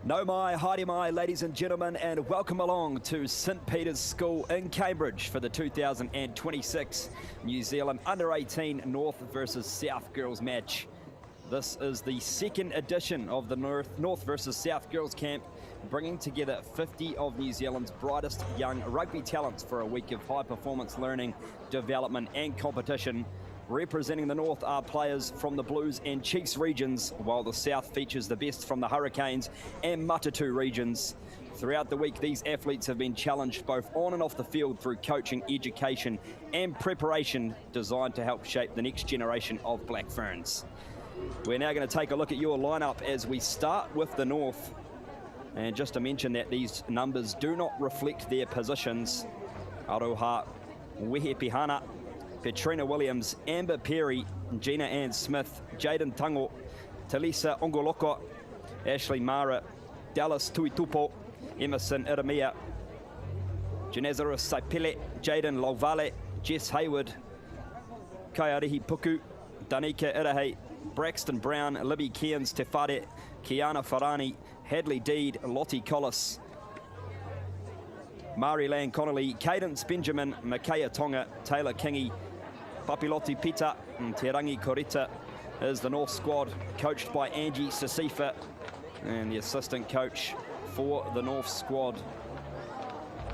No mai, haere mai, ladies and gentlemen, and welcome along to St Peter's School in Cambridge for the 2026 New Zealand Under-18 North versus South Girls match. This is the second edition of the North versus South Girls Camp, bringing together 50 of New Zealand's brightest young rugby talents for a week of high-performance learning, development and competition. Representing the North are players from the Blues and Chiefs regions, while the South features the best from the Hurricanes and Matatu regions. Throughout the week, these athletes have been challenged both on and off the field through coaching, education and preparation designed to help shape the next generation of Black Ferns. We're now going to take a look at your lineup as we start with the North. And just to mention that these numbers do not reflect their positions. Aroha Wehe Pihana, Petrina Williams, Amber Perry, Gina Ann Smith, Jaden Tango, Talisa Ongoloko, Ashley Mara, Dallas Tuitupo, Emerson Iramia, Janezara Saipele, Jaden Lauvale, Jess Hayward, Kaiarihi Puku, Danica Irahe, Braxton Brown, Libby Cairns Tefare, Kiana Farani, Hadley Deed, Lottie Collis, Mari Lan Connolly, Cadence Benjamin, Makaya Tonga, Taylor Kingy, Papiloti Pita and Te Rangi Korita is the North squad, coached by Angie Sisifa, and the assistant coach for the North squad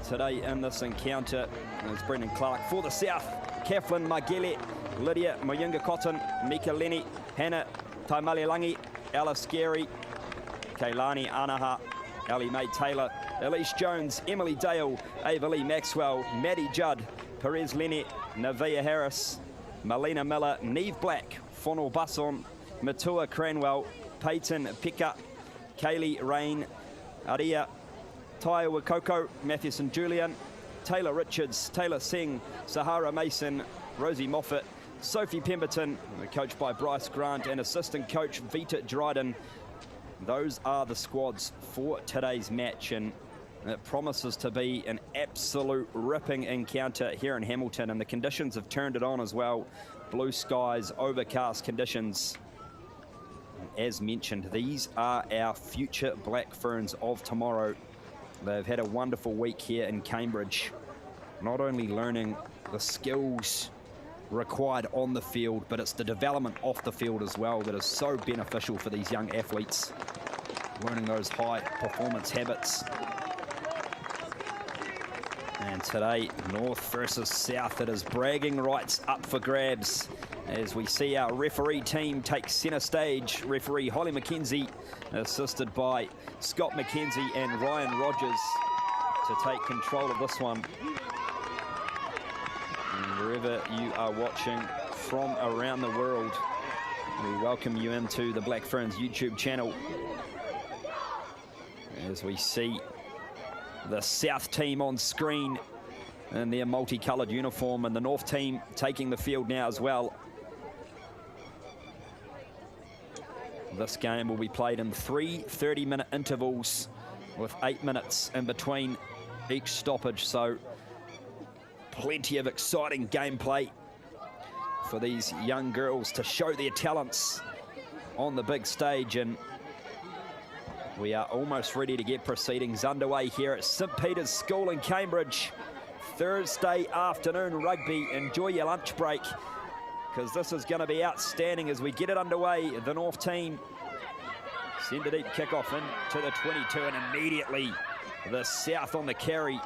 today in this encounter is Brendan Clark. For the South, Kathleen Magele, Lydia Moyunga Cotton, Mika Lenny, Hannah Taimalelangi, Alice Gary, Kailani Anaha, Ali Mae Taylor, Elise Jones, Emily Dale, Ava Lee Maxwell, Maddie Judd, Perez Lenny, Navia Harris, Melina Miller, Neve Black, Fonal Basson, Matua Cranwell, Peyton Pika, Kaylee Rain, Aria, Taiwa Coco, Mathewson Julian, Taylor Richards, Taylor Singh, Sahara Mason, Rosie Moffat, Sophie Pemberton, coached by Bryce Grant, and assistant coach Vita Dryden. Those are the squads for today's match, and it promises to be an absolute ripping encounter here in Hamilton, and the conditions have turned it on as well. Blue skies, overcast conditions. As mentioned, these are our future Black Ferns of tomorrow. They've had a wonderful week here in Cambridge, not only learning the skills required on the field, but it's the development off the field as well that is so beneficial for these young athletes, learning those high performance habits. And today, North versus South, it is bragging rights up for grabs as we see our referee team take centre stage. Referee Holly McKenzie, assisted by Scott McKenzie and Ryan Rogers, to take control of this one. And wherever you are watching from around the world, we welcome you into the Black Ferns YouTube channel as we see the South team on screen in their multicolored uniform, and the North team taking the field now as well. This game will be played in 3 30-minute intervals with 8 minutes in between each stoppage, so plenty of exciting gameplay for these young girls to show their talents on the big stage. And we are almost ready to get proceedings underway here at St Peter's School in Cambridge. Thursday afternoon rugby. Enjoy your lunch break, because this is going to be outstanding as we get it underway. The North team send a deep kickoff into the 22, and immediately the South on the carry.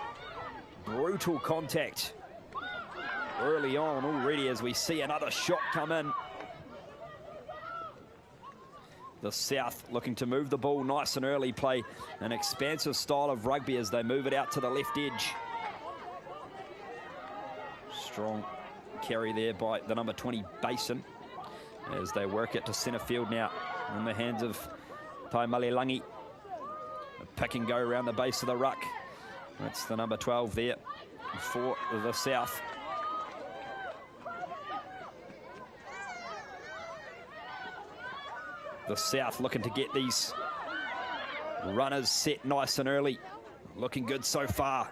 Brutal contact early on already as we see another shot come in. The South looking to move the ball nice and early, play an expansive style of rugby as they move it out to the left edge. Strong carry there by the number 20 Basin as they work it to centre field now in the hands of Taimalelangi. A pick and go around the base of the ruck. That's the number 12 there for the South. The South looking to get these runners set nice and early. Looking good so far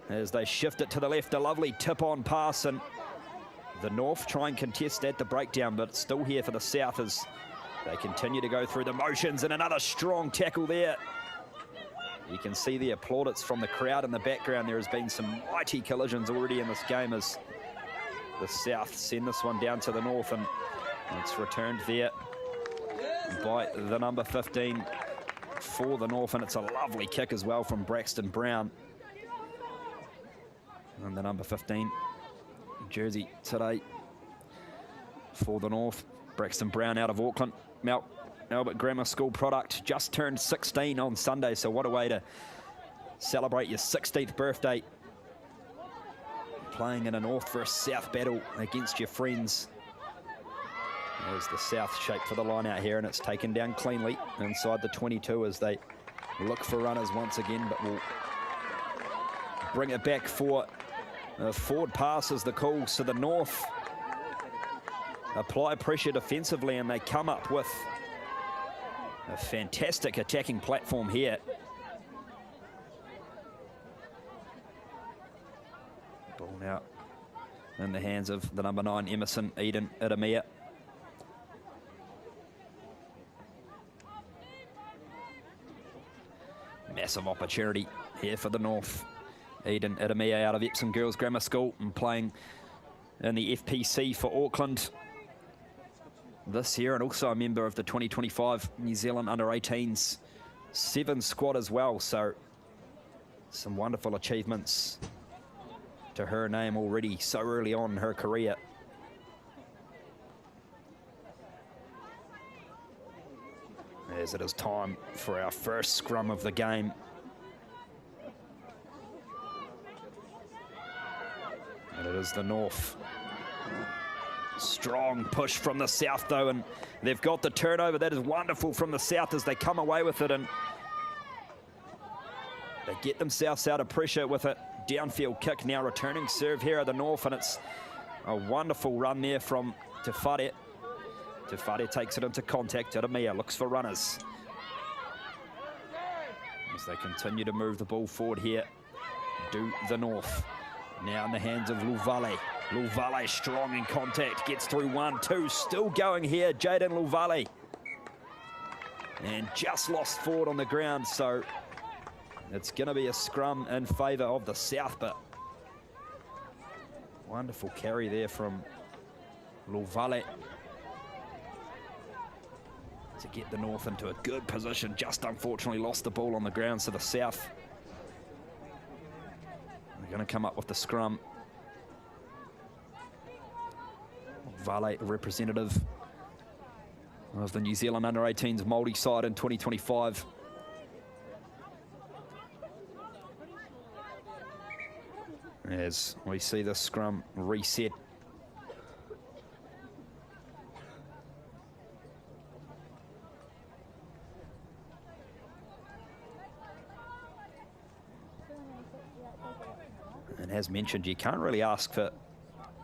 as they shift it to the left. A lovely tip-on pass, and the North try and contest at the breakdown, but it's still here for the South as they continue to go through the motions. And another strong tackle there You can see the applaudits from the crowd in the background. There has been some mighty collisions already in this game as the South send this one down to the North, and it's returned there by the number 15 for the North, and it's a lovely kick as well from Braxton Brown. And the number 15 jersey today for the North, Braxton Brown out of Auckland. Albert Grammar School product, just turned 16 on Sunday, so what a way to celebrate your 16th birthday. Playing in a North versus South battle against your friends. There's the South shape for the line out here, and it's taken down cleanly inside the 22 as they look for runners once again, but will bring it back for a forward pass as the call. So the North apply pressure defensively, and they come up with a fantastic attacking platform here. Ball now in the hands of the number 9, Emerson Eden Idemia. Massive opportunity here for the North. Eden Idemia out of Epsom Girls Grammar School and playing in the FPC for Auckland this year, and also a member of the 2025 New Zealand Under-18s 7 squad as well. So some wonderful achievements to her name already so early on in her career. As it is time for our first scrum of the game. And it is the North. Strong push from the South though, and they've got the turnover. That is wonderful from the South as they come away with it, and they get themselves out of pressure with a downfield kick. Now returning serve here at the North, and it's a wonderful run there from Tefare. Tefare takes it into contact. Idemia looks for runners as they continue to move the ball forward here. Do the North. Now in the hands of Luvale. Luvale strong in contact, gets through 1-2, still going here, Jaden Luvale. And just lost forward on the ground, so it's going to be a scrum in favour of the South, but wonderful carry there from Luvale to get the North into a good position. Just unfortunately lost the ball on the ground, so the South are going to come up with the scrum. Vale, representative of the New Zealand Under-18s Māori side in 2025. As we see the scrum reset. And as mentioned, you can't really ask for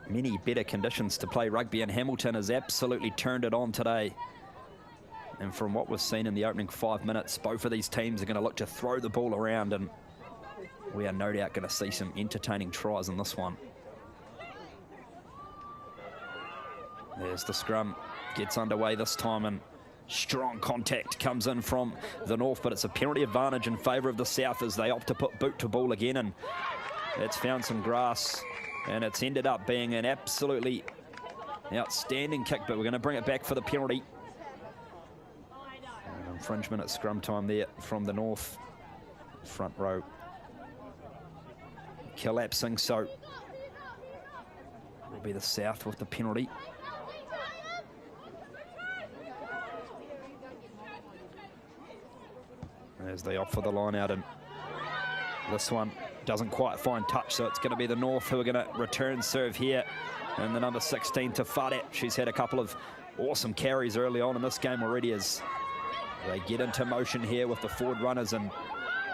many better conditions to play rugby, and Hamilton has absolutely turned it on today. And from what was seen in the opening 5 minutes, both of these teams are going to look to throw the ball around, and we are no doubt going to see some entertaining tries in this one. There's the scrum, gets underway this time, and strong contact comes in from the North, but it's a penalty advantage in favour of the South as they opt to put boot to ball again, and it's found some grass. And it's ended up being an absolutely outstanding kick, but we're going to bring it back for the penalty. An infringement at scrum time there from the North. Front row collapsing, so it'll be the South with the penalty. As they opt for the line out, and this one doesn't quite find touch, so it's going to be the North who are going to return serve here. And the number 16, Tefare, she's had a couple of awesome carries early on in this game already as they get into motion here with the forward runners and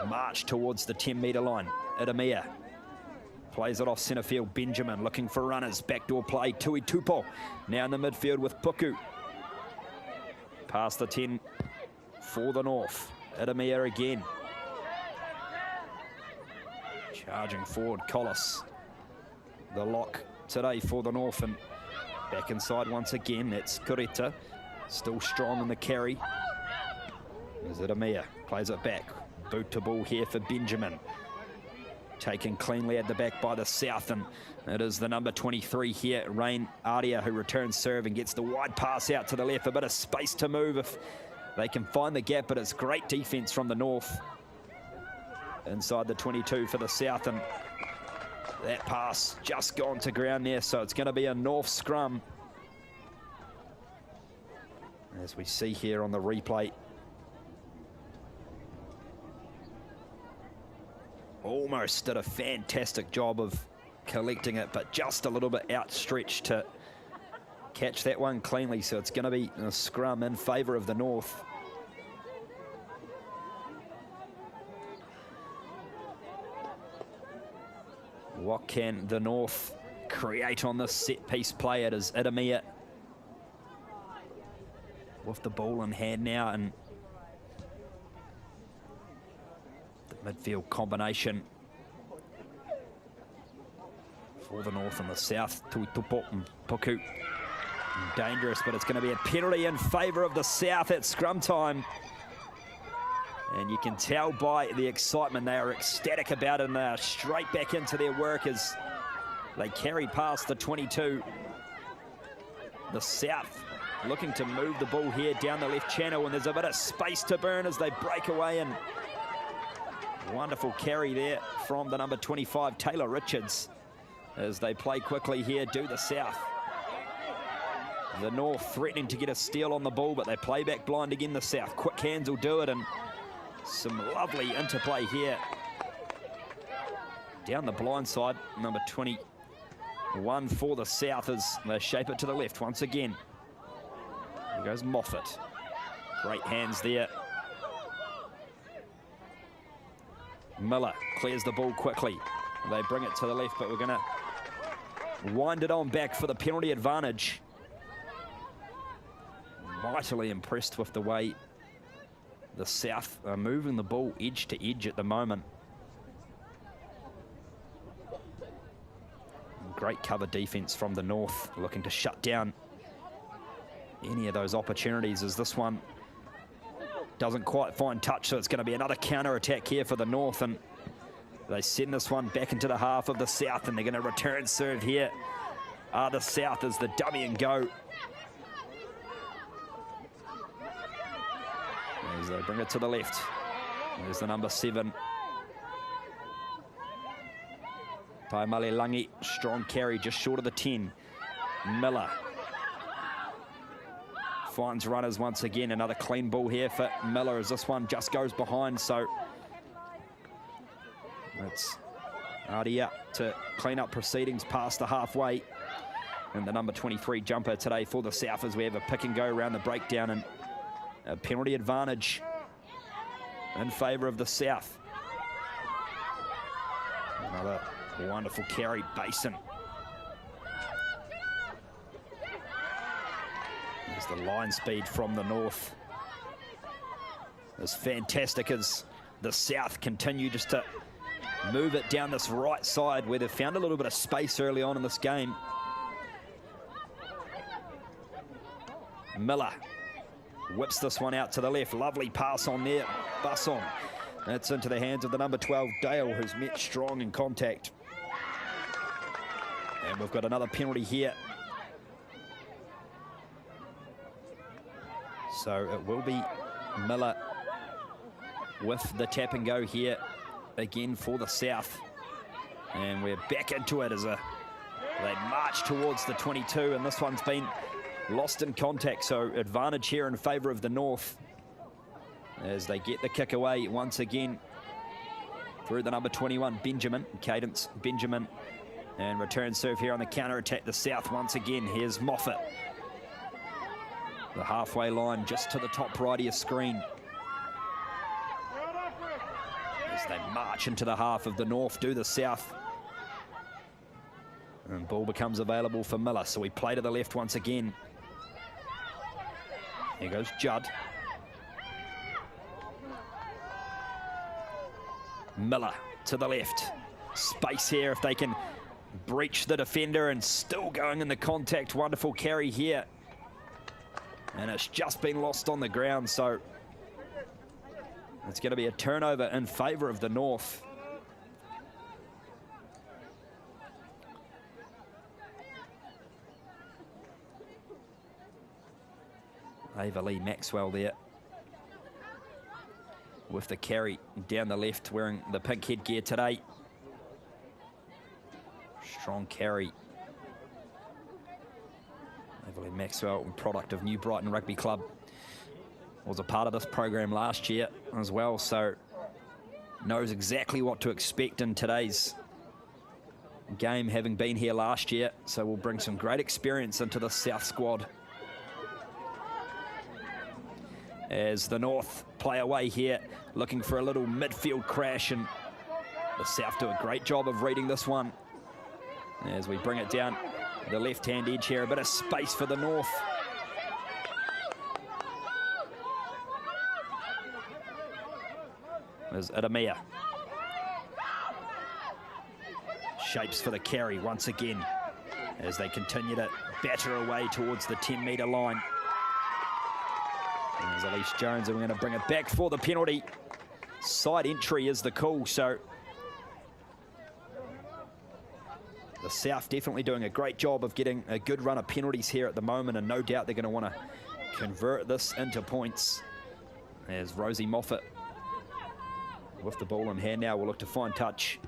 march towards the 10-metre line. Idemia plays it off centre field. Benjamin looking for runners. Backdoor play. Tui Tupo now in the midfield with Puku. Past the 10 for the North. Idemia again. Charging forward, Collis. The lock today for the North, and back inside once again. It's Kurita, still strong in the carry. Is it Idemia? Plays it back. boot to ball here for Benjamin. Taken cleanly at the back by the South, and it is the number 23 here, Rain Aria, who returns serve and gets the wide pass out to the left. A bit of space to move if they can find the gap, but it's great defense from the North. Inside the 22 for the South, and that pass just gone to ground there, so it's going to be a North scrum. As we see here on the replay. Almost did a fantastic job of collecting it, but just a little bit outstretched to catch that one cleanly. So it's going to be a scrum in favour of the North. What can the North create on this set-piece play? It is Idemia with the ball in hand now, and the midfield combination for the North and the South. Tuitupo and Puku. Dangerous, but it's going to be a penalty in favour of the South at scrum time. And you can tell by the excitement, they are ecstatic about it, and they are straight back into their work as they carry past the 22. The South looking to move the ball here down the left channel, and there's a bit of space to burn as they break away, and wonderful carry there from the number 25, Taylor Richards, as they play quickly here, do the South. The North threatening to get a steal on the ball, but they play back blind again, the South. Quick hands will do it, and some lovely interplay here. Down the blind side, number 21 for the South as they shape it to the left once again. Here goes Moffat. Great hands there. Miller clears the ball quickly. They bring it to the left, but we're going to wind it on back for the penalty advantage. Mightily impressed with the way the South are moving the ball edge to edge at the moment. Great cover defense from the North, looking to shut down any of those opportunities, as this one doesn't quite find touch. So it's going to be another counter attack here for the North, and they send this one back into the half of the South, and they're going to return serve here. The South as the dummy and go. As they bring it to the left. There's the number 7. Paimale Langi, strong carry just short of the 10. Miller finds runners once again. Another clean ball here for Miller as this one just goes behind. So it's Adia to clean up proceedings past the halfway. And the number 23 jumper today for the South as we have a pick and go around the breakdown, and a penalty advantage in favour of the South. Another wonderful carry, Basin. There's the line speed from the North. As fantastic as the South continue just to move it down this right side where they've found a little bit of space early on in this game. Miller whips this one out to the left. Lovely pass on there. Basson. That's into the hands of the number 12, Dale, who's met strong in contact. And we've got another penalty here. So it will be Miller with the tap and go here again for the South. And we're back into it as they march towards the 22, and this one's been lost in contact, so advantage here in favour of the North as they get the kick away once again through the number 21, Benjamin, Cadence Benjamin, and return serve here on the counter attack. The South once again. Here's Moffat. The halfway line just to the top right of your screen. As they march into the half of the North, do the South. And ball becomes available for Miller, so we play to the left once again. Here goes Judd. Miller to the left. Space here if they can breach the defender, and still going in the contact. Wonderful carry here. And it's just been lost on the ground, so It's going to be a turnover in favour of the North. Ava Lee Maxwell there with the carry down the left, wearing the pink headgear today. Strong carry. Ava Lee Maxwell, product of New Brighton Rugby Club, was a part of this program last year as well, so knows exactly what to expect in today's game, having been here last year. So we'll bring some great experience into the South squad as the North play away here, looking for a little midfield crash, and the South do a great job of reading this one as we bring it down the left-hand edge here. A bit of space for the North. There's Adamia. Shapes for the carry once again as they continue to batter away towards the 10-metre line. There's Elise Jones, and we're going to bring it back for the penalty. Side entry is the call, so the South definitely doing a great job of getting a good run of penalties here at the moment, and no doubt they're going to want to convert this into points. As Rosie Moffat with the ball in hand now will look to find touch.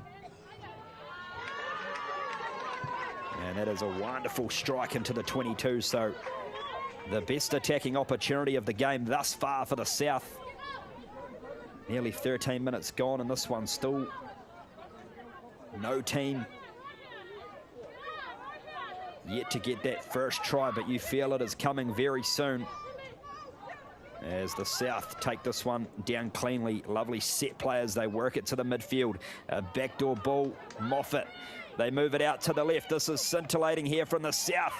And that is a wonderful strike into the 22, so the best attacking opportunity of the game thus far for the South. Nearly 13 minutes gone, and this one still no team yet to get that first try, but you feel it is coming very soon as the South take this one down cleanly. Lovely set play as they work it to the midfield. A backdoor ball, Moffat. They move it out to the left. This is scintillating here from the South.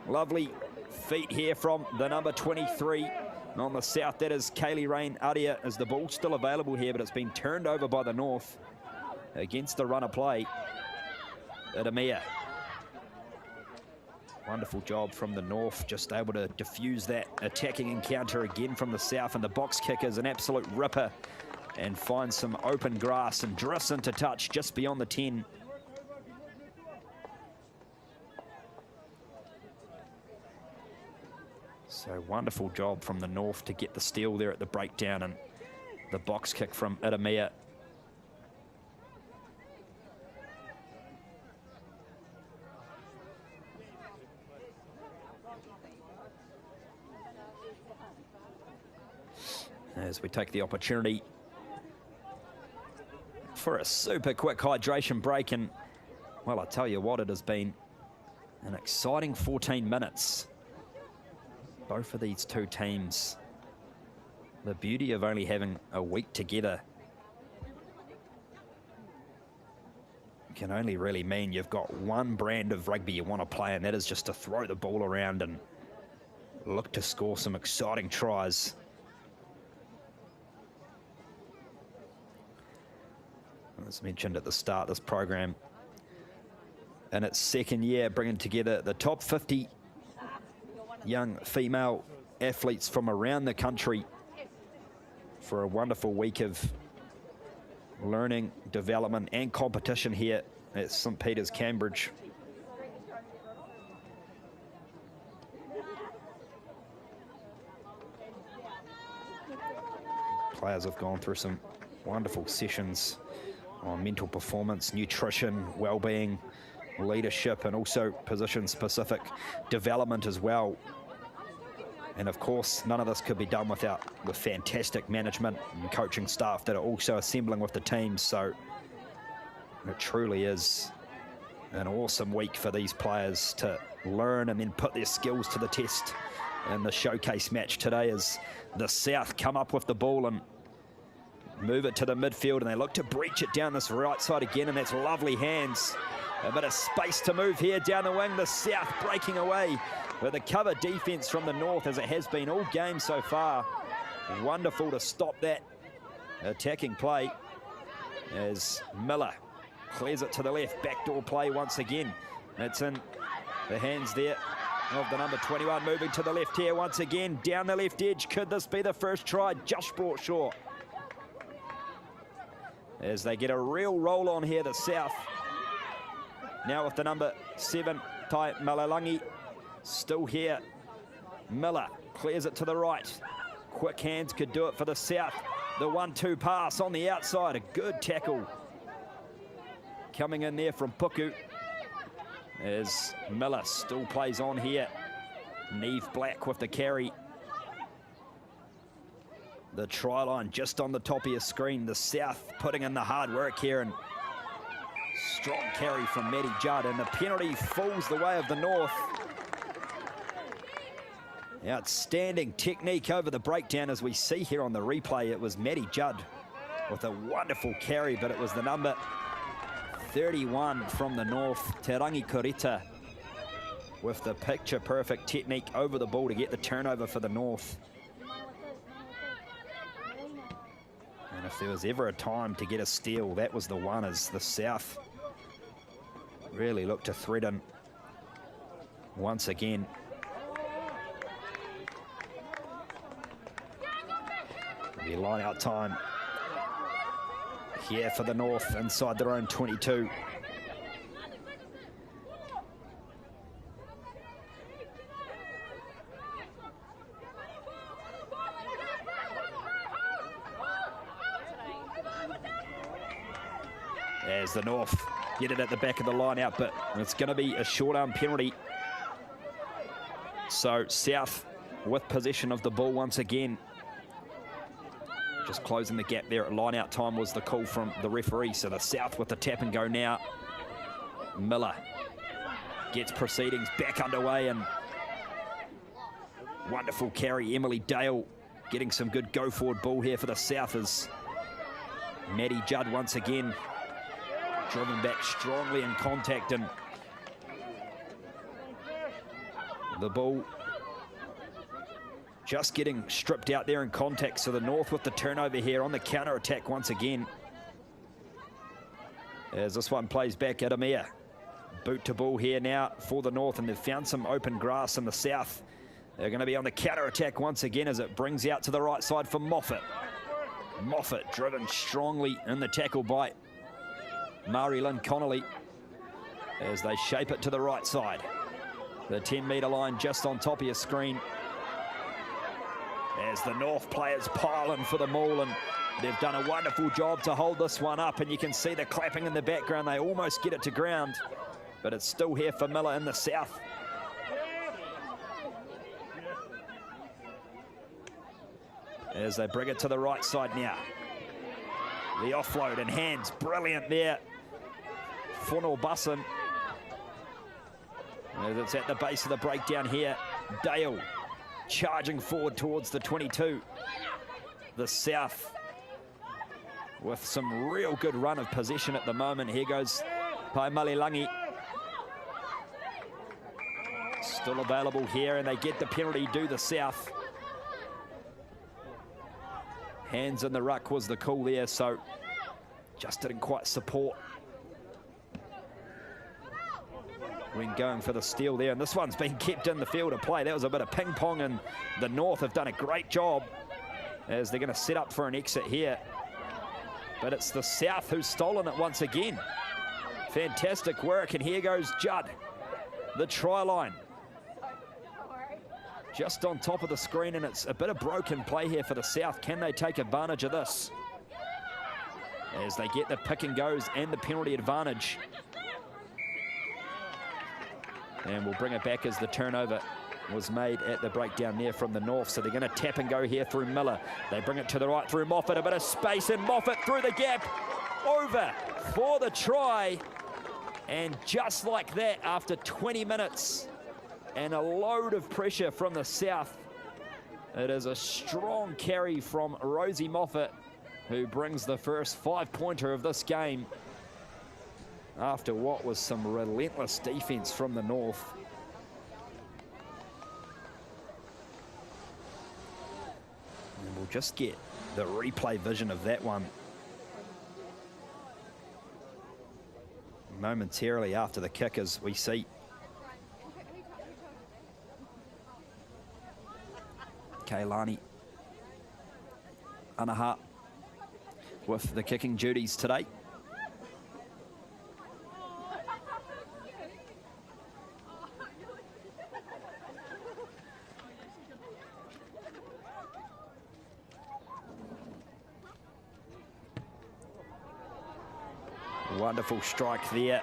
Lovely feet here from the number 23 on the South. That is Kaylee Rain Adia, as the ball's still available here, but it's been turned over by the North against the run of play. Adamia. Wonderful job from the North, just able to diffuse that attacking encounter again from the South, and the box kick is an absolute ripper and finds some open grass and drifts into touch just beyond the 10. So wonderful job from the North to get the steal there at the breakdown, and the box kick from Adamia. As we take the opportunity for a super quick hydration break, and well, I tell you what, it has been an exciting 14 minutes. Both of these two teams, the beauty of only having a week together can only really mean you've got one brand of rugby you want to play, and that is just to throw the ball around and look to score some exciting tries. As mentioned at the start, this program in its second year, bringing together the top 50 young female athletes from around the country for a wonderful week of learning, development and competition here at St Peter's, Cambridge. Players have gone through some wonderful sessions on mental performance, nutrition, well-being, leadership, and also position-specific development as well. And of course, none of this could be done without the fantastic management and coaching staff that are also assembling with the team. So it truly is an awesome week for these players to learn and then put their skills to the test in the showcase match today, as the South come up with the ball and move it to the midfield, and they look to breach it down this right side again, and that's lovely hands. A bit of space to move here down the wing. The South breaking away with the cover defense from the North, as it has been all game so far. Wonderful to stop that attacking play as Miller clears it to the left. Backdoor play once again. It's in the hands there of the number 21, moving to the left here once again, down the left edge. Could this be the first try? Just brought short. as they get a real roll on here, the South. Now with the number 7, Tai Malalangi, still here. Miller clears it to the right. Quick hands could do it for the South. The 1-2 pass on the outside, a good tackle. Coming in there from Puku, as Miller still plays on here. Neve Black with the carry. The try line just on the top of your screen. The South putting in the hard work here, and strong carry from Maddie Judd, and the penalty falls the way of the North. Outstanding technique over the breakdown, as we see here on the replay. It was Maddie Judd with a wonderful carry, but it was the number 31 from the North, Te Rangi Kurita, with the picture-perfect technique over the ball to get the turnover for the North. And if there was ever a time to get a steal, that was the one, as the South really looked to threaten once again. The line-out time here for the North inside their own 22. As the North get it at the back of the line out, but it's going to be a short arm penalty. So South with possession of the ball once again. Just closing the gap there at line out time was the call from the referee. So the South with the tap and go now. Miller gets proceedings back underway, and wonderful carry. Emily Dale getting some good go forward ball here for the South, as Maddie Judd once again driven back strongly in contact, and the ball just getting stripped out there in contact. So the North with the turnover here on the counter attack once again, as this one plays back at Amir. Boot to ball here now for the North, and they've found some open grass in the South. They're going to be on the counter attack once again, as it brings out to the right side for Moffat. Moffat driven strongly in the tackle by Mari Lynn Connolly, as they shape it to the right side. The 10-metre line just on top of your screen, as the North players pile in for the maul, and they've done a wonderful job to hold this one up, and you can see the clapping in the background. They almost get it to ground, but it's still here for Miller in the South. As they bring it to the right side now. The offload and hands, brilliant there. Funnel Bussin. As it's at the base of the breakdown here. Dale charging forward towards the 22. The South with some real good run of possession at the moment. Here goes Paimalilangi. Still available here, and they get the penalty, do the South. Hands in the ruck was the call there, so just didn't quite support when going for the steal there. And this one's been kept in the field of play. That was a bit of ping pong, and the North have done a great job, as they're going to set up for an exit here. But it's the South who's stolen it once again. Fantastic work, and here goes Judd. The try line just on top of the screen, and it's a bit of broken play here for the South. Can they take advantage of this, as they get the pick and goes and the penalty advantage? And we'll bring it back, as the turnover was made at the breakdown there from the North. So they're going to tap and go here through Miller. They bring it to the right through Moffat. A bit of space, and Moffat through the gap, over for the try. And just like that, after 20 minutes and a load of pressure from the South, it is a strong carry from Rosie Moffat, who brings the first 5-pointer of this game, after what was some relentless defense from the North. And we'll just get the replay vision of that one momentarily after the kick, as we see Kailani Anaha with the kicking duties today. Wonderful strike there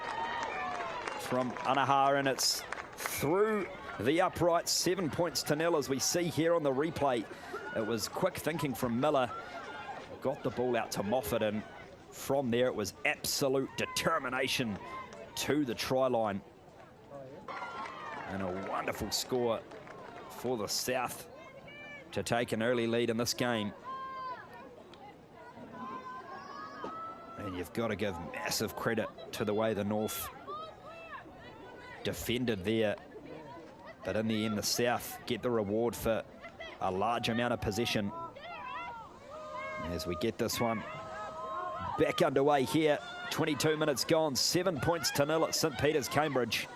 from Anaha, and it's through the uprights. 7 points to nil, as we see here on the replay. It was quick thinking from Miller. Got the ball out to Moffat, and from there it was absolute determination to the try line. And a wonderful score for the South to take an early lead in this game. And you've got to give massive credit to the way the North defended there. But in the end, the South get the reward for a large amount of possession. As we get this one back underway here. 22 minutes gone, 7 points to nil at St. Peter's, Cambridge.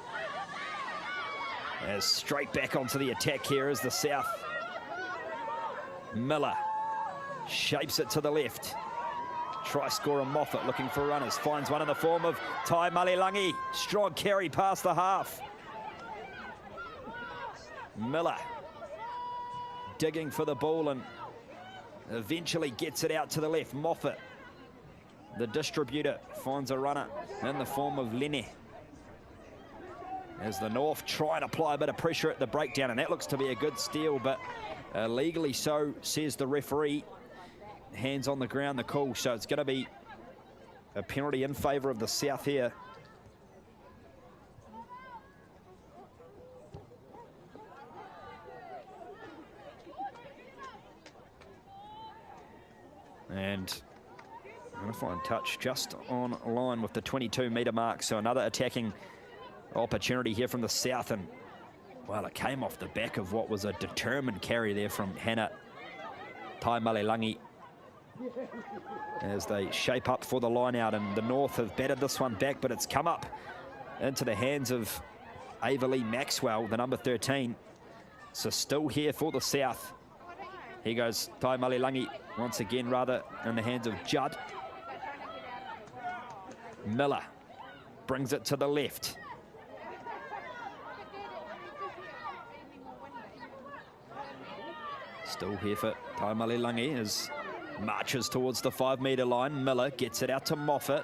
As straight back onto the attack here is the South. Miller shapes it to the left. Try scorer Moffat looking for runners. Finds one in the form of Tai Malilangi. Strong carry past the half. Miller digging for the ball and eventually gets it out to the left. Moffat, the distributor, finds a runner in the form of Lene. As the North try and apply a bit of pressure at the breakdown, and that looks to be a good steal, but legally so, says the referee. Hands on the ground, the call, so it's going to be a penalty in favour of the South here. And I'm going to find touch just on line with the 22-metre mark, so another attacking opportunity here from the South. And well, it came off the back of what was a determined carry there from Hannah Tai Malilangi, as they shape up for the line out. And the North have batted this one back, but it's come up into the hands of Avalee Maxwell, the number 13. So still here for the South. Here goes Tai Malilangi once again, rather, in the hands of Judd. Miller brings it to the left. Still here for Tai Malilangi as marches towards the 5-metre line. Miller gets it out to Moffat.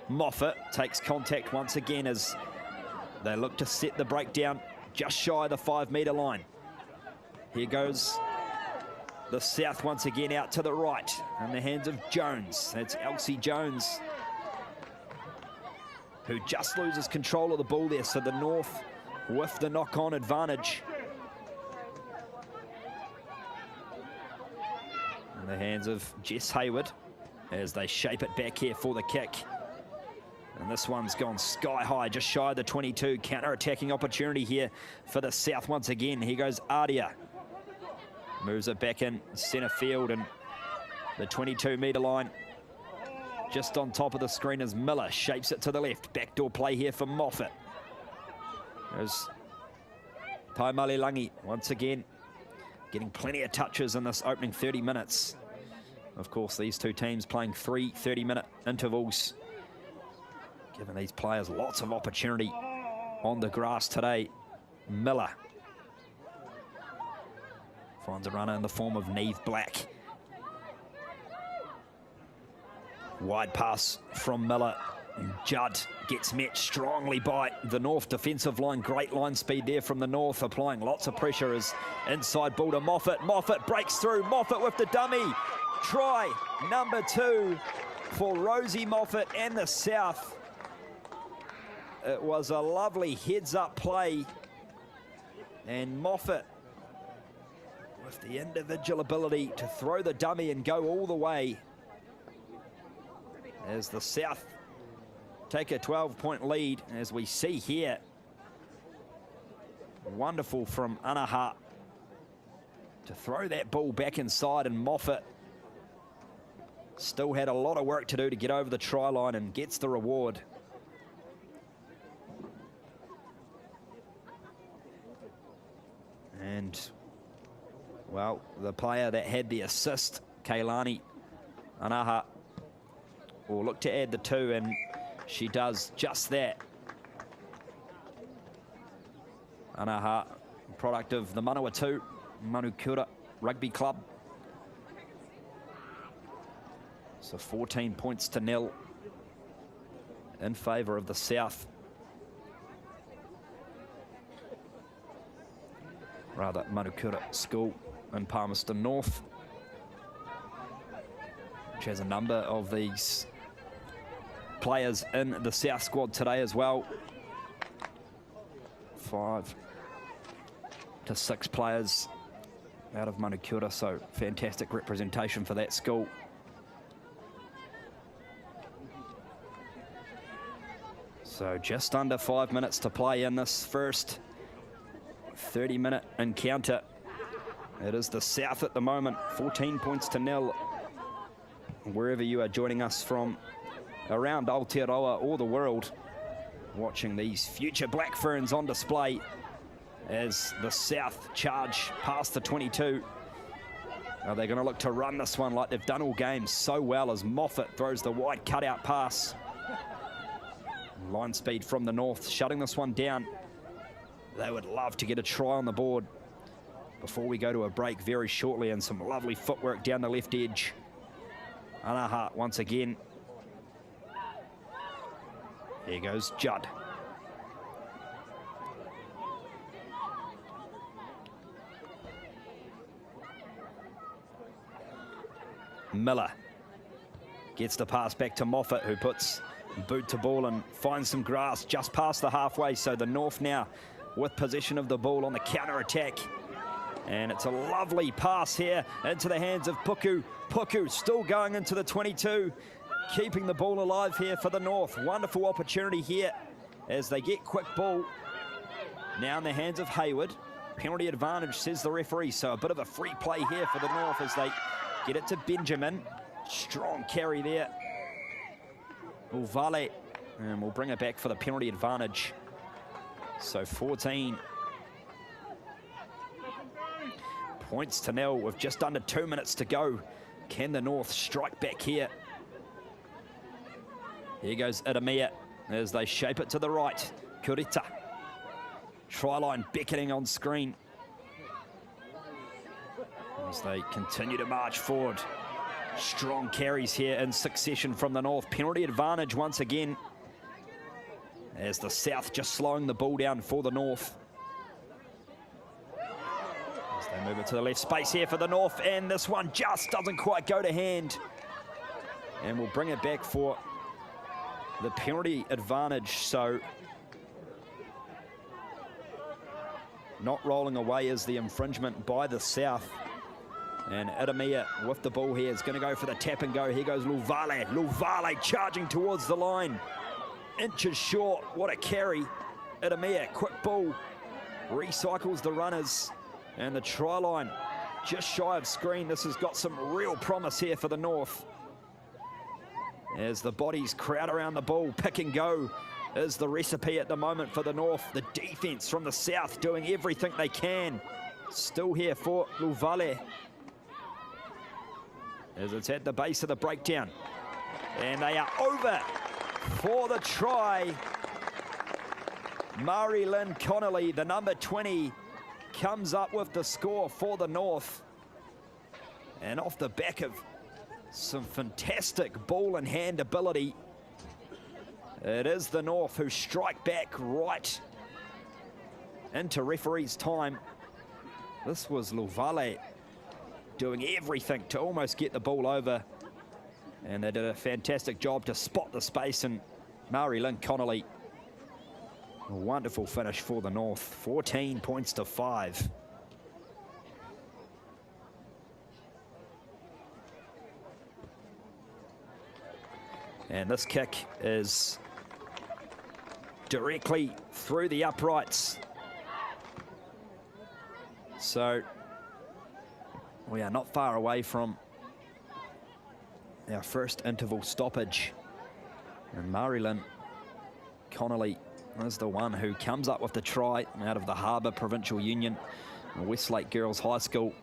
Moffat takes contact once again as they look to set the breakdown just shy of the 5-metre line. Here goes the South once again out to the right in the hands of Jones. That's Elsie Jones, who just loses control of the ball there. So the North with the knock-on advantage. In the hands of Jess Hayward as they shape it back here for the kick. And this one's gone sky high, just shy of the 22. Counter-attacking opportunity here for the South once again. Here goes Ardia. Moves it back in centre field, and the 22-metre line just on top of the screen as Miller shapes it to the left. Backdoor play here for Moffat. There's Tai Malilangi once again getting plenty of touches in this opening 30 minutes. Of course, these two teams playing 3 30-minute intervals, giving these players lots of opportunity on the grass today. Miller finds a runner in the form of Neve Black. Wide pass from Miller. Judd gets met strongly by the North defensive line. Great line speed there from the North, applying lots of pressure as inside ball to Moffat. Moffat breaks through. Moffat with the dummy. Try number 2 for Rosie Moffat and the South. It was a lovely heads-up play, and Moffat with the individual ability to throw the dummy and go all the way, as the South take a 12-point lead, as we see here. Wonderful from Anaha to throw that ball back inside, and Moffat still had a lot of work to do to get over the try line and gets the reward. And, well, the player that had the assist, Kailani Anaha, or look to add the 2, and she does just that. Anaha, product of the Manawatu Manukura Rugby Club. So 14 points to 0 in favour of the South. Rather, Manukura School in Palmerston North, which has a number of these players in the South squad today as well. 5 to 6 players out of Manukura, so fantastic representation for that school. So just under 5 minutes to play in this first 30-minute encounter. It is the South at the moment, 14 points to 0. Wherever you are joining us from around Aotearoa or the world, watching these future Black Ferns on display as the South charge past the 22. Are they going to look to run this one like they've done all games so well, as Moffat throws the wide cutout pass? Line speed from the North, shutting this one down. They would love to get a try on the board before we go to a break very shortly, and some lovely footwork down the left edge. Anaha once again. Here goes Judd. Miller gets the pass back to Moffat, who puts boot to ball and finds some grass just past the halfway. So the North now with possession of the ball on the counter attack. And it's a lovely pass here into the hands of Puku. Puku still going into the 22, keeping the ball alive here for the North. Wonderful opportunity here as they get quick ball. Now in the hands of Hayward. Penalty advantage, says the referee. So a bit of a free play here for the North as they get it to Benjamin. Strong carry there. Uvale, and we'll bring it back for the penalty advantage. So 14 points to 0 with just under 2 minutes to go. Can the North strike back here? Here goes Idamia as they shape it to the right. Kurita. Try line beckoning on screen as they continue to march forward. Strong carries here in succession from the North. Penalty advantage once again as the South just slowing the ball down for the North. As they move it to the left space here for the North, and this one just doesn't quite go to hand. And we'll bring it back for the penalty advantage. So not rolling away is the infringement by the South. And Idamia with the ball here is going to go for the tap and go. Here goes Luvale. Luvale charging towards the line. Inches short. What a carry. Idamia, quick ball. Recycles the runners. And the try line just shy of screen. This has got some real promise here for the North. As the bodies crowd around the ball, pick and go is the recipe at the moment for the North. The defense from the South doing everything they can. Still here for Luvale, as it's at the base of the breakdown. And they are over for the try. Mari Lynn Connolly, the number 20, comes up with the score for the North. And off the back of some fantastic ball and hand ability, it is the North who strike back right into referee's time. This was Luvale doing everything to almost get the ball over, and they did a fantastic job to spot the space. And Mari Lynn Connolly, a wonderful finish for the North. 14 points to 5. And this kick is directly through the uprights. So we are not far away from our first interval stoppage. And Mari Lynn Connolly is the one who comes up with the try out of the Harbour Provincial Union, Westlake Girls High School.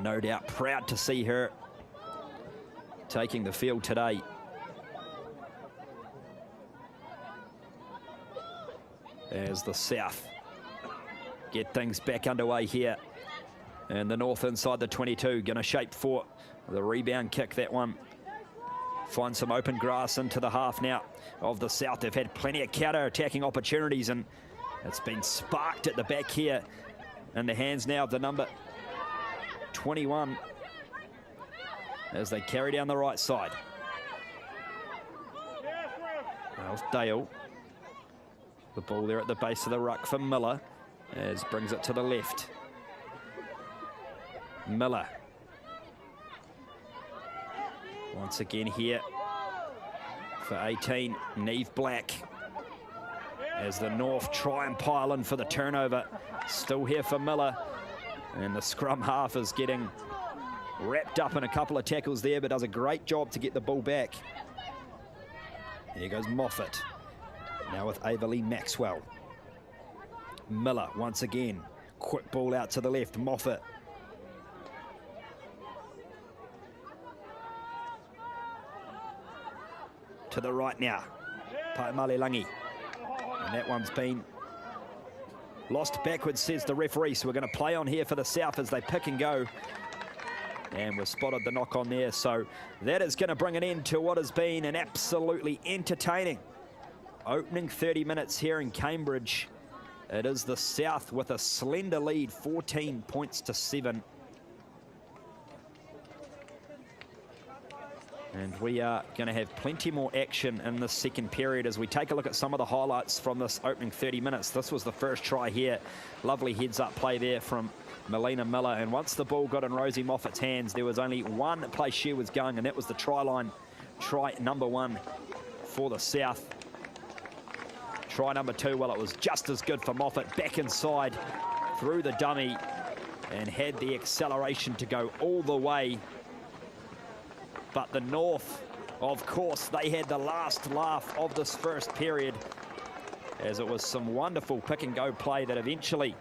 No doubt proud to see her taking the field today. As the South get things back underway here. And the North inside the 22, going to shape for the rebound kick, that one. Find some open grass into the half now of the South. They've had plenty of counter-attacking opportunities, and it's been sparked at the back here in the hands now of the number 21 as they carry down the right side. Well, Dale, the ball there at the base of the ruck for Miller, as brings it to the left. Miller. Once again here for 18, Neve Black. As the North try and pile in for the turnover. Still here for Miller. And the scrum half is getting wrapped up in a couple of tackles there, but does a great job to get the ball back. Here goes Moffat. Now with Averly Maxwell. Miller once again. Quick ball out to the left. Moffat. To the right now. Paemalelangi. And that one's been lost backwards, says the referee. So we're going to play on here for the South as they pick and go. And we've spotted the knock on there. So that is going to bring an end to what has been an absolutely entertaining opening 30 minutes here in Cambridge. It is the South with a slender lead, 14 points to 7. And we are going to have plenty more action in the second period as we take a look at some of the highlights from this opening 30 minutes. This was the first try here. Lovely heads-up play there from Melina Miller. And once the ball got in Rosie Moffat's hands, there was only one place she was going, and that was the try line. Try number 1 for the South. Try number 2, well, it was just as good for Moffat. Back inside, through the dummy, and had the acceleration to go all the way. But the North, of course, they had the last laugh of this first period, as it was some wonderful pick and go play that eventually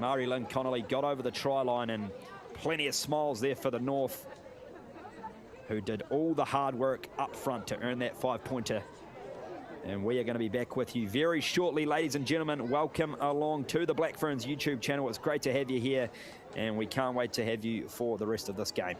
Mari Lynn Connolly got over the try line, and plenty of smiles there for the North, who did all the hard work up front to earn that 5-pointer. And we are going to be back with you very shortly, ladies and gentlemen. Welcome along to the Black Ferns YouTube channel. It's great to have you here, and we can't wait to have you for the rest of this game.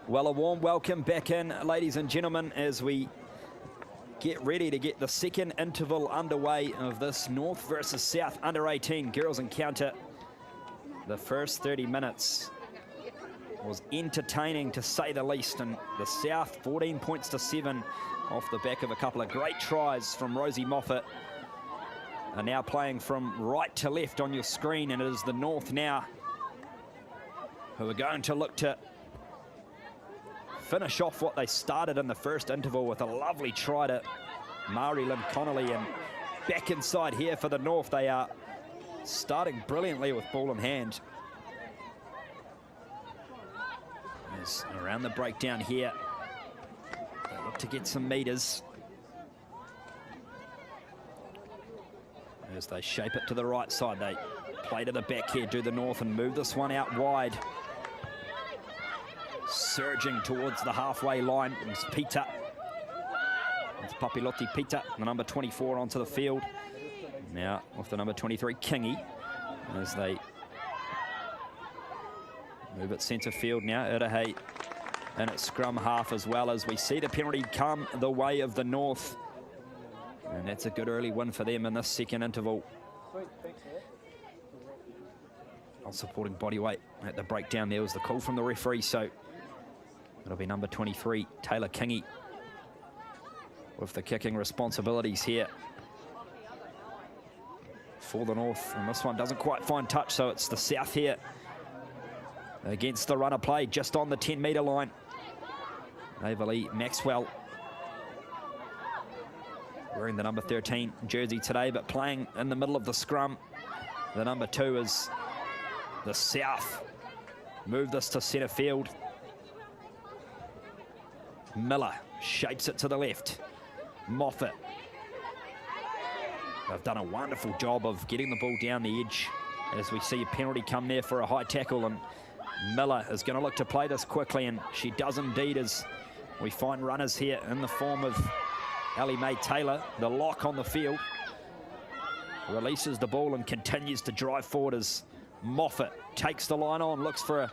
Well, a warm welcome back in, ladies and gentlemen, as we get ready to get the second interval underway of this North versus South under-18 girls encounter. The first 30 minutes was entertaining, to say the least, and the South 14 points to 7 off the back of a couple of great tries from Rosie Moffat, are now playing from right to left on your screen, and it is the North now who are going to look to finish off what they started in the first interval with a lovely try to Mari Lynn Connolly. And back inside here for the North, they are starting brilliantly with ball in hand. As around the breakdown here, they look to get some meters as they shape it to the right side. They play to the back here, do the North, and move this one out wide. Surging towards the halfway line is Peter. It's Papilotti Peter, the number 24, onto the field. Now with the number 23, Kingy, as they move it centre field now. Irahe in at scrum half, as well as we see the penalty come the way of the North. And that's a good early win for them in this second interval. Not supporting body weight at the breakdown. There was the call from the referee, so it'll be number 23, Taylor Kingy, with the kicking responsibilities here for the North. And this one doesn't quite find touch, so it's the South here against the runner play just on the 10-metre line. Avalee Maxwell wearing the number 13 jersey today, but playing in the middle of the scrum. The number 2 is the South. Move this to centre field. Miller shapes it to the left. Moffat. They've done a wonderful job of getting the ball down the edge, as we see a penalty come there for a high tackle, and Miller is going to look to play this quickly, and she does indeed, as we find runners here in the form of Ellie Mae Taylor, the lock on the field. Releases the ball and continues to drive forward as Moffat takes the line on, looks for a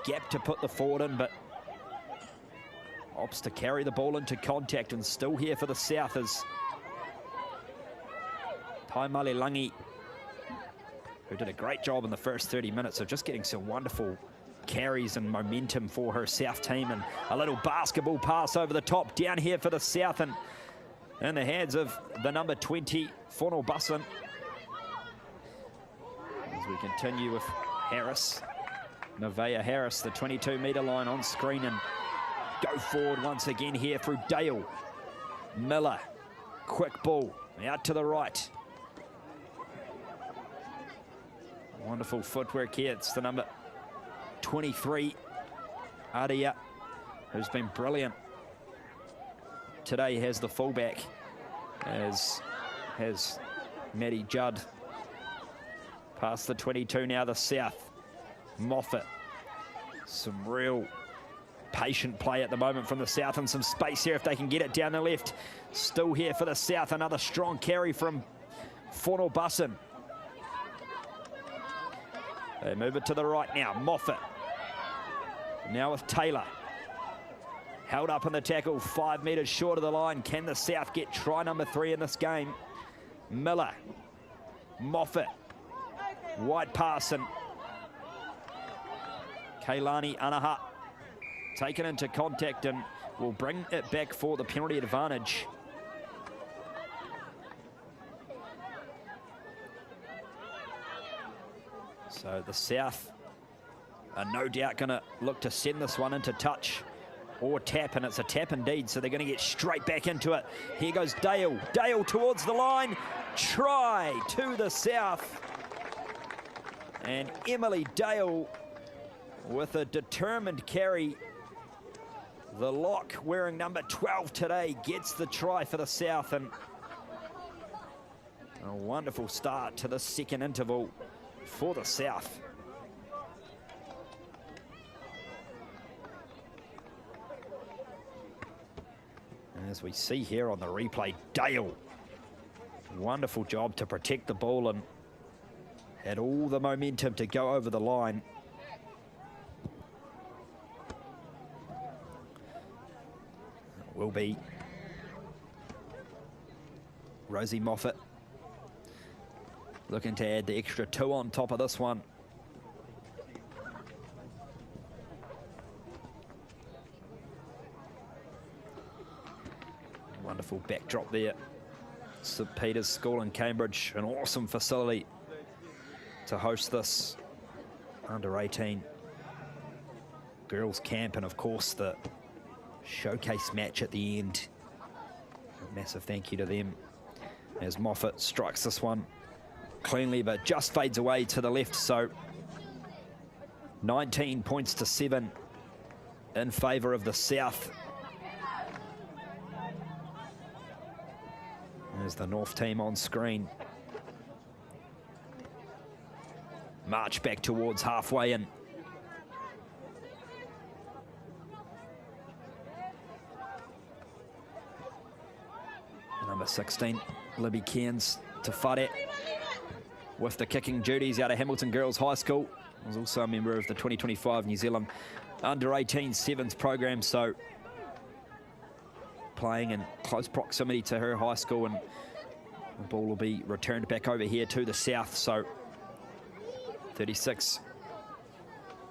gap to put the forward in, but opts to carry the ball into contact. And still here for the South is Taimale Langi, who did a great job in the first 30 minutes of just getting some wonderful carries and momentum for her South team. And a little basketball pass over the top down here for the South, and in the hands of the number 20, Whono Bussin. As we continue with Harris, Nevaeh Harris, the 22-metre line on screen, and go forward once again here through Dale. Miller, quick ball out to the right. Wonderful footwork here. It's the number 23, Adia, who's been brilliant today, has the fullback, as has Maddie Judd. Past the 22 now, the South. Moffat, some real patient play at the moment from the South, and some space here if they can get it down the left. Still here for the South, another strong carry from Whono Bussin. They move it to the right now. Moffat now with Taylor. Held up in the tackle, 5 metres short of the line. Can the South get try number 3 in this game? Miller, Moffat, wide pass, and Kailani Anaha taken into contact and will bring it back for the penalty advantage. So the South are no doubt going to look to send this one into touch or tap, and it's a tap indeed, so they're going to get straight back into it. Here goes Dale. Dale towards the line. Try to the South. And Emily Dale with a determined carry. The lock, wearing number 12 today, gets the try for the South, and a wonderful start to the second interval for the South. As we see here on the replay, Dale, wonderful job to protect the ball and had all the momentum to go over the line. will be Rosie Moffat, looking to add the extra 2 on top of this one. Wonderful backdrop there. St Peter's School in Cambridge, an awesome facility to host this under-18 girls camp, and of course the showcase match at the end. A massive thank you to them as Moffat strikes this one cleanly, but just fades away to the left. So 19 points to 7 in favour of the South. There's the North team on screen. March back towards halfway in. Number 16, Libby Cairns to Whare with the kicking duties out of Hamilton Girls High School. Was also a member of the 2025 New Zealand Under-18 Sevens program, so playing in close proximity to her high school, and the ball will be returned back over here to the South. So 36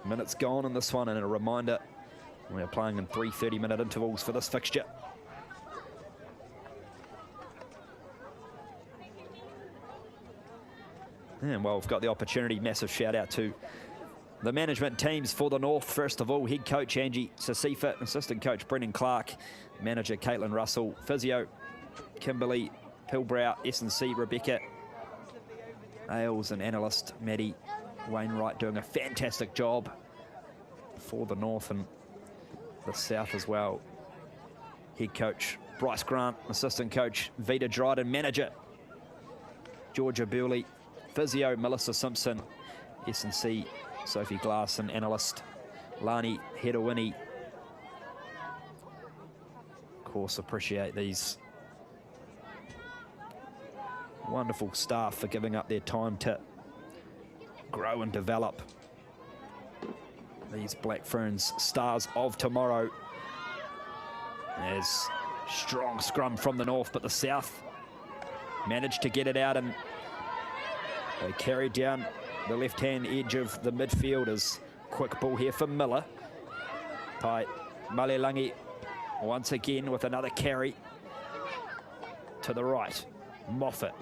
minutes gone in this one, and a reminder, we're playing in 3 30-minute intervals for this fixture. And well, we've got the opportunity. Massive shout out to the management teams for the North. First of all, head coach Angie Sasifa, assistant coach Brendan Clark, manager Caitlin Russell, physio Kimberly Pilbrow, S&C Rebecca Ailes, and analyst Maddie Wainwright doing a fantastic job for the North and the South as well. Head coach Bryce Grant, assistant coach Vita Dryden, manager Georgia Bewley, physio Melissa Simpson, S&C Sophie Glass, and analyst Lani Hedawini. Of course, appreciate these wonderful staff for giving up their time to grow and develop these Black Ferns stars of tomorrow. There's strong scrum from the North, but the South managed to get it out, and they carried down the left-hand edge of the midfield. As quick ball here for Miller. Pai Malelangi once again with another carry to the right. Moffat,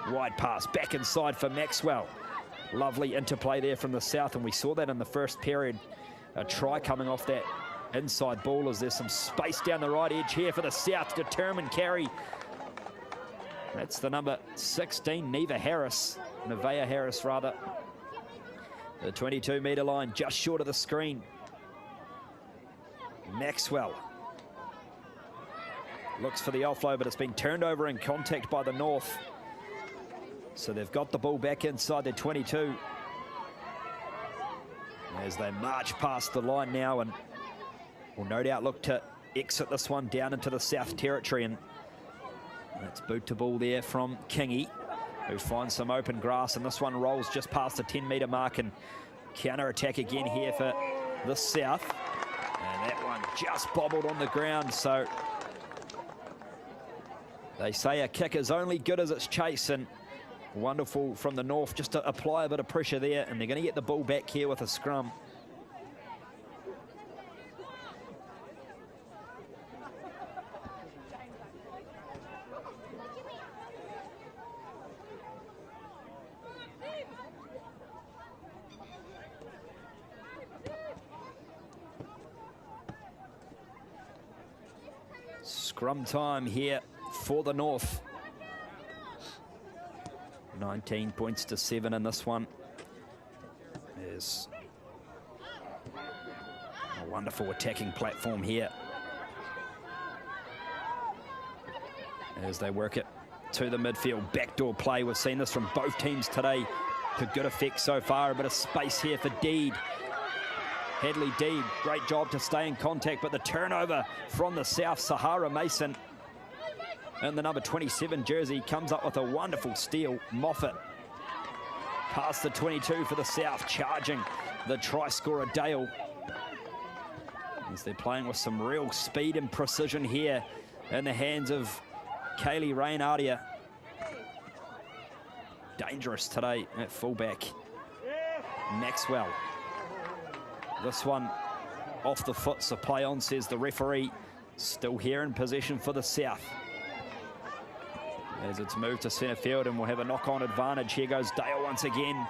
wide pass back inside for Maxwell. Lovely interplay there from the South, and we saw that in the first period. A try coming off that inside ball, as there's some space down the right edge here for the South. Determined carry. That's the number 16, Nevaeh Harris rather. The 22-metre line just short of the screen. Maxwell looks for the offload, but it's been turned over in contact by the North. So they've got the ball back inside their 22. As they march past the line now, and will no doubt look to exit this one down into the South territory. And that's boot to ball there from Kingy, who finds some open grass, and this one rolls just past the 10-metre mark, and counter-attack again here for the South. And that one just bobbled on the ground. So they say a kick is only good as its chase, and wonderful from the North just to apply a bit of pressure there, and they're going to get the ball back here with a scrum. Scrum time here for the North. 19 points to 7 in this one. There's a wonderful attacking platform here as they work it to the midfield. Backdoor play, we've seen this from both teams today to good effect so far. A bit of space here for Deed. Hadley Deed, great job to stay in contact, but the turnover from the South, Sahara Mason in the number 27 jersey comes up with a wonderful steal. Moffat past the 22 for the South, charging the try scorer Dale. as they're playing with some real speed and precision here in the hands of Kaylee Rainaria. Dangerous today at fullback. Maxwell. This one off the foot, so play on, says the referee. Still here in possession for the South. As it's moved to centre field, and we'll have a knock-on advantage. Here goes Dale once again.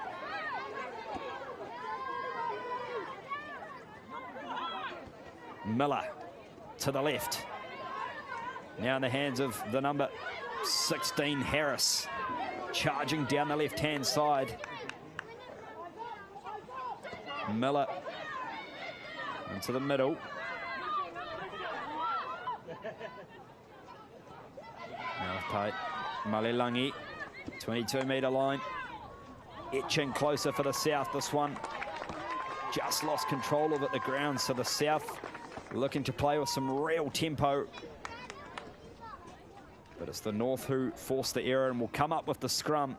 Miller to the left. Now in the hands of the number 16, Harris. Charging down the left-hand side. Miller into the middle. Now Malelangi, 22-metre line. Etching closer for the South, this one. Just lost control of it, the ground, so the South looking to play with some real tempo. But it's the North who forced the error and will come up with the scrum.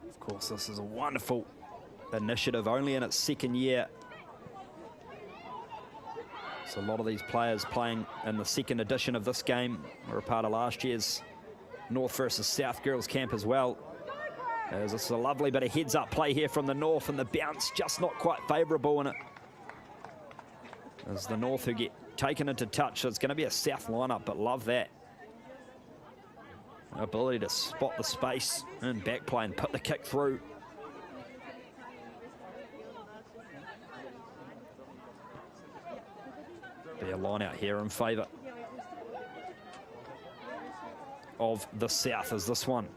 Of course, this is a wonderful initiative, only in its second year. So a lot of these players playing in the second edition of this game were a part of last year's North versus South girls camp as well. As this is a lovely bit of heads-up play here from the North, and the bounce just not quite favourable in it. As the North who get taken into touch, so it's going to be a South lineup, but love that. Ability to spot the space and back play and put the kick through. Be a line out here in favour of the South, as this one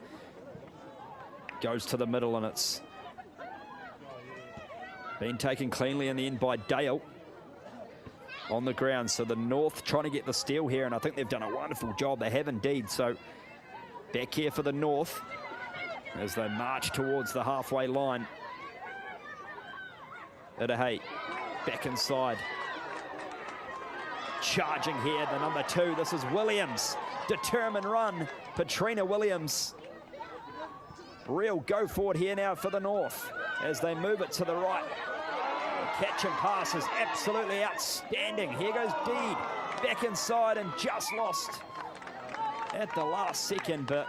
goes to the middle, and it's been taken cleanly in the end by Dale on the ground. So the North trying to get the steal here, and I think they've done a wonderful job. They have indeed. So back here for the North as they march towards the halfway line. Idahei back inside. Charging here, the number 2. This is Williams. Determined run, Patrina Williams. Real go forward here now for the North as they move it to the right. The catch and pass is absolutely outstanding. Here goes Deed back inside and just lost at the last second, but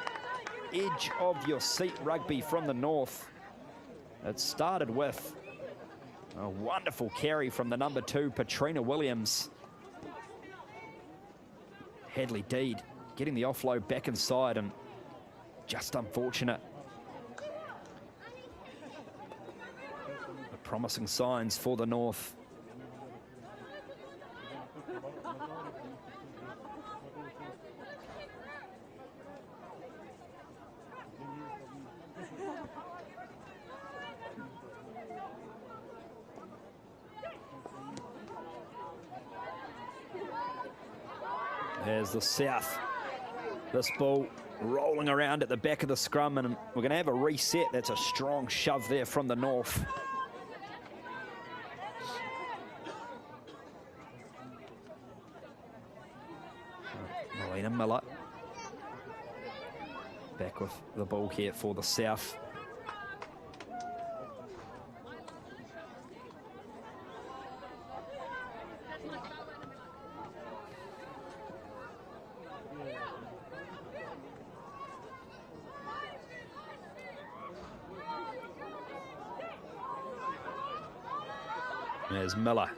edge of your seat rugby from the North. It started with a wonderful carry from the number 2, Patrina Williams. Hadley Deed getting the offload back inside, and just unfortunate. The promising signs for the North. There's the South. This ball rolling around at the back of the scrum, and we're going to have a reset. That's a strong shove there from the North. Melina Miller back with the ball here for the South. As Miller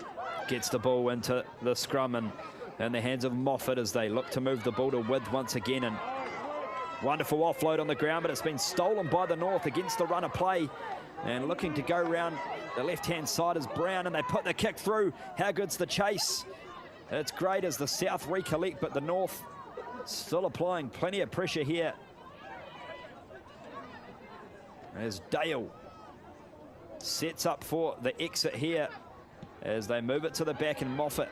gets the ball into the scrum and in the hands of Moffat as they look to move the ball to width once again, and wonderful offload on the ground, but it's been stolen by the North against the run of play, and looking to go round the left-hand side is Brown, and they put the kick through. How good's the chase? It's great as the South recollect, but the North still applying plenty of pressure here. As Dale sets up for the exit here as they move it to the back, and Moffat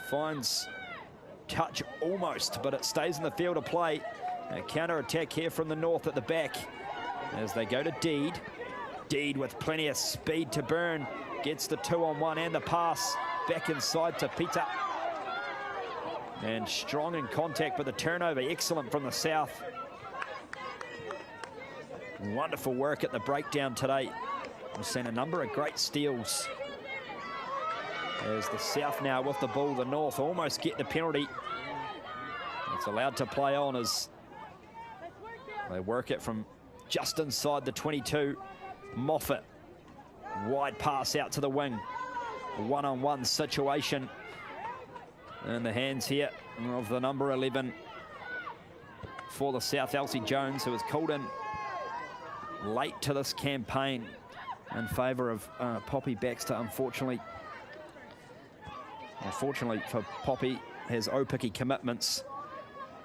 finds touch almost, but it stays in the field of play. A counter-attack here from the North at the back as they go to Deed. Deed with plenty of speed to burn. Gets the 2-on-1 and the pass. Back inside to Peter. And strong in contact, but the turnover excellent from the South. Wonderful work at the breakdown today. We've seen a number of great steals. As the South now with the ball, the North almost get the penalty. It's allowed to play on as they work it from just inside the 22. Moffat, wide pass out to the wing. One-on-one situation. In the hands here of the number 11 for the South, Elsie Jones, who was called in late to this campaign in favour of Poppy Baxter. Unfortunately for Poppy, has Opiki commitments.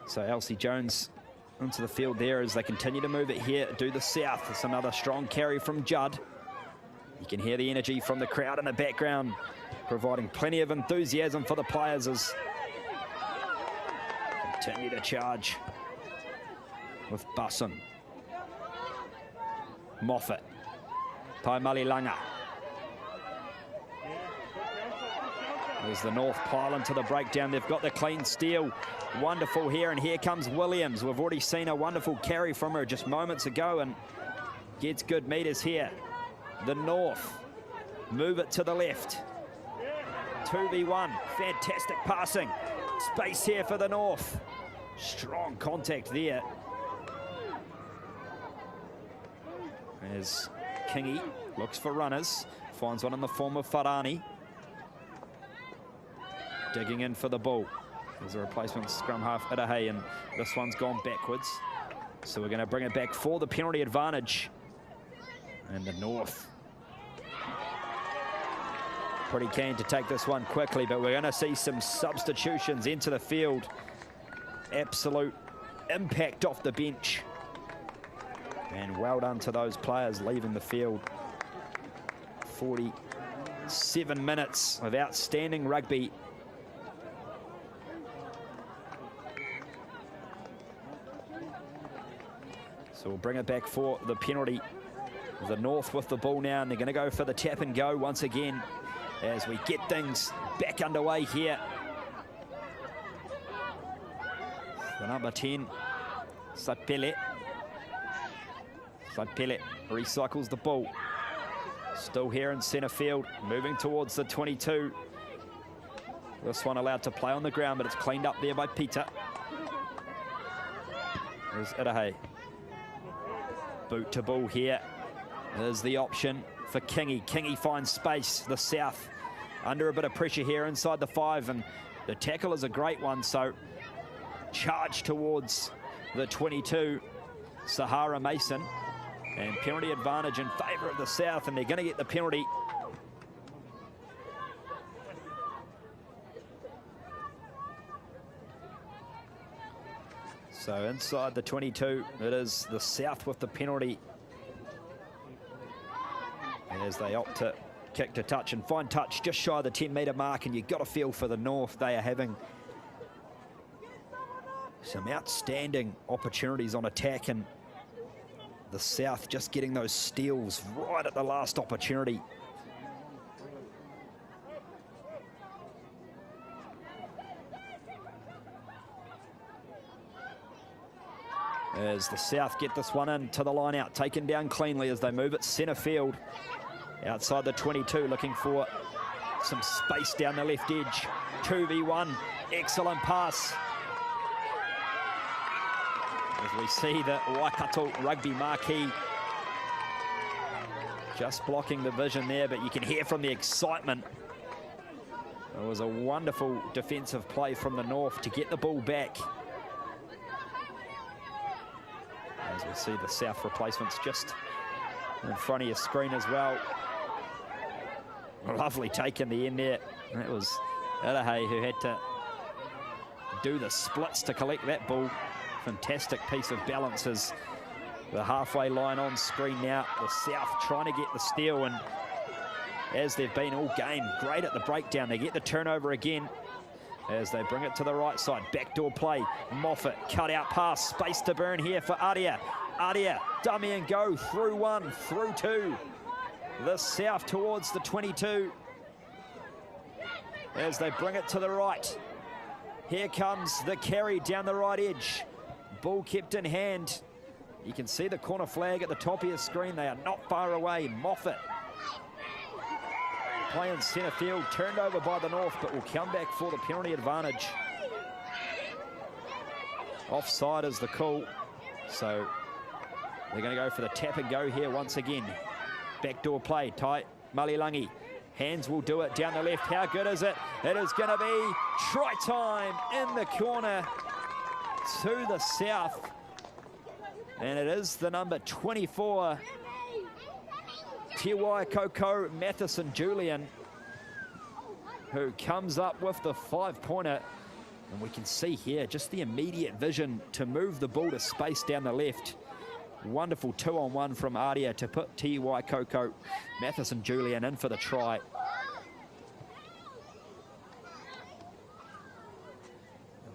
So Elsie Jones into the field there as they continue to move it here. Do the South. It's another strong carry from Judd. You can hear the energy from the crowd in the background, providing plenty of enthusiasm for the players as continue to charge with Busson. Moffat. Taimalilanga. There's the North pile into the breakdown. They've got the clean steal. Wonderful here, and here comes Williams. We've already seen a wonderful carry from her just moments ago and gets good meters here. The North move it to the left. 2v1, fantastic passing. Space here for the North. Strong contact there. As Kingy looks for runners, finds one in the form of Farani. Digging in for the ball. There's a replacement scrum half, Idahay, and this one's gone backwards. So we're going to bring it back for the penalty advantage. And the North pretty keen to take this one quickly, but we're going to see some substitutions into the field. Absolute impact off the bench. And well done to those players leaving the field. 47 minutes of outstanding rugby. So we'll bring it back for the penalty. The North with the ball now, and they're going to go for the tap and go once again as we get things back underway here. The number 10, Sapele. Sapele recycles the ball. Still here in centre field, moving towards the 22. This one allowed to play on the ground, but it's cleaned up there by Peter. There's Idahay. Boot to ball here. There's the option for Kingy. Kingy finds space. The South under a bit of pressure here inside the 5, and the tackle is a great one, so charge towards the 22, Sahara Mason, and penalty advantage in favour of the South, and they're going to get the penalty. So inside the 22, it is the South with the penalty as they opt to kick to touch and find touch just shy of the 10-metre mark, and you've got to feel for the North. They are having some outstanding opportunities on attack, and the South just getting those steals right at the last opportunity. As the South get this one in to the line out, taken down cleanly as they move it centre field. Outside the 22, looking for some space down the left edge. 2v1, excellent pass. As we see the Waikato Rugby marquee just blocking the vision there, but you can hear from the excitement. It was a wonderful defensive play from the North to get the ball back. As we see the South replacements just in front of your screen as well. Lovely take in the end there. That was Idahay who had to do the splits to collect that ball. Fantastic piece of balance as the halfway line on screen now. The South trying to get the steal, and as they've been all game, great at the breakdown. They get the turnover again. as they bring it to the right side. Backdoor play. Moffat, cut out pass. Space to burn here for Aria. Aria, dummy and go. Through one, through two. The South towards the 22. As they bring it to the right. Here comes the carry down the right edge. Ball kept in hand. You can see the corner flag at the top of your screen. They are not far away. Moffat playing centre field, turned over by the North, but will come back for the penalty advantage. Offside is the call, so they're going to go for the tap and go here once again. Backdoor play, Tai Malilangi. Hands will do it down the left. How good is it? It is going to be try time in the corner to the South. And it is the number 24, Te Waikato Matheson Julian, who comes up with the 5-pointer. And we can see here just the immediate vision to move the ball to space down the left. Wonderful 2-on-1 from Aria to put Te Waikato Matheson Julian in for the try.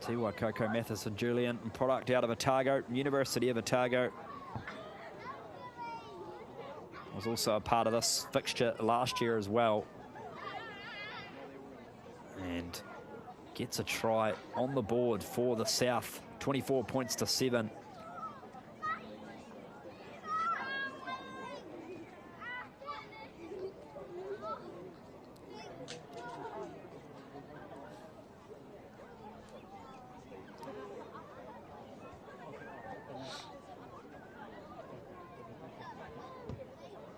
Te Waikato Matheson Julian, product out of Otago, University of Otago. Was also a part of this fixture last year as well. And gets a try on the board for the South, 24 points to 7.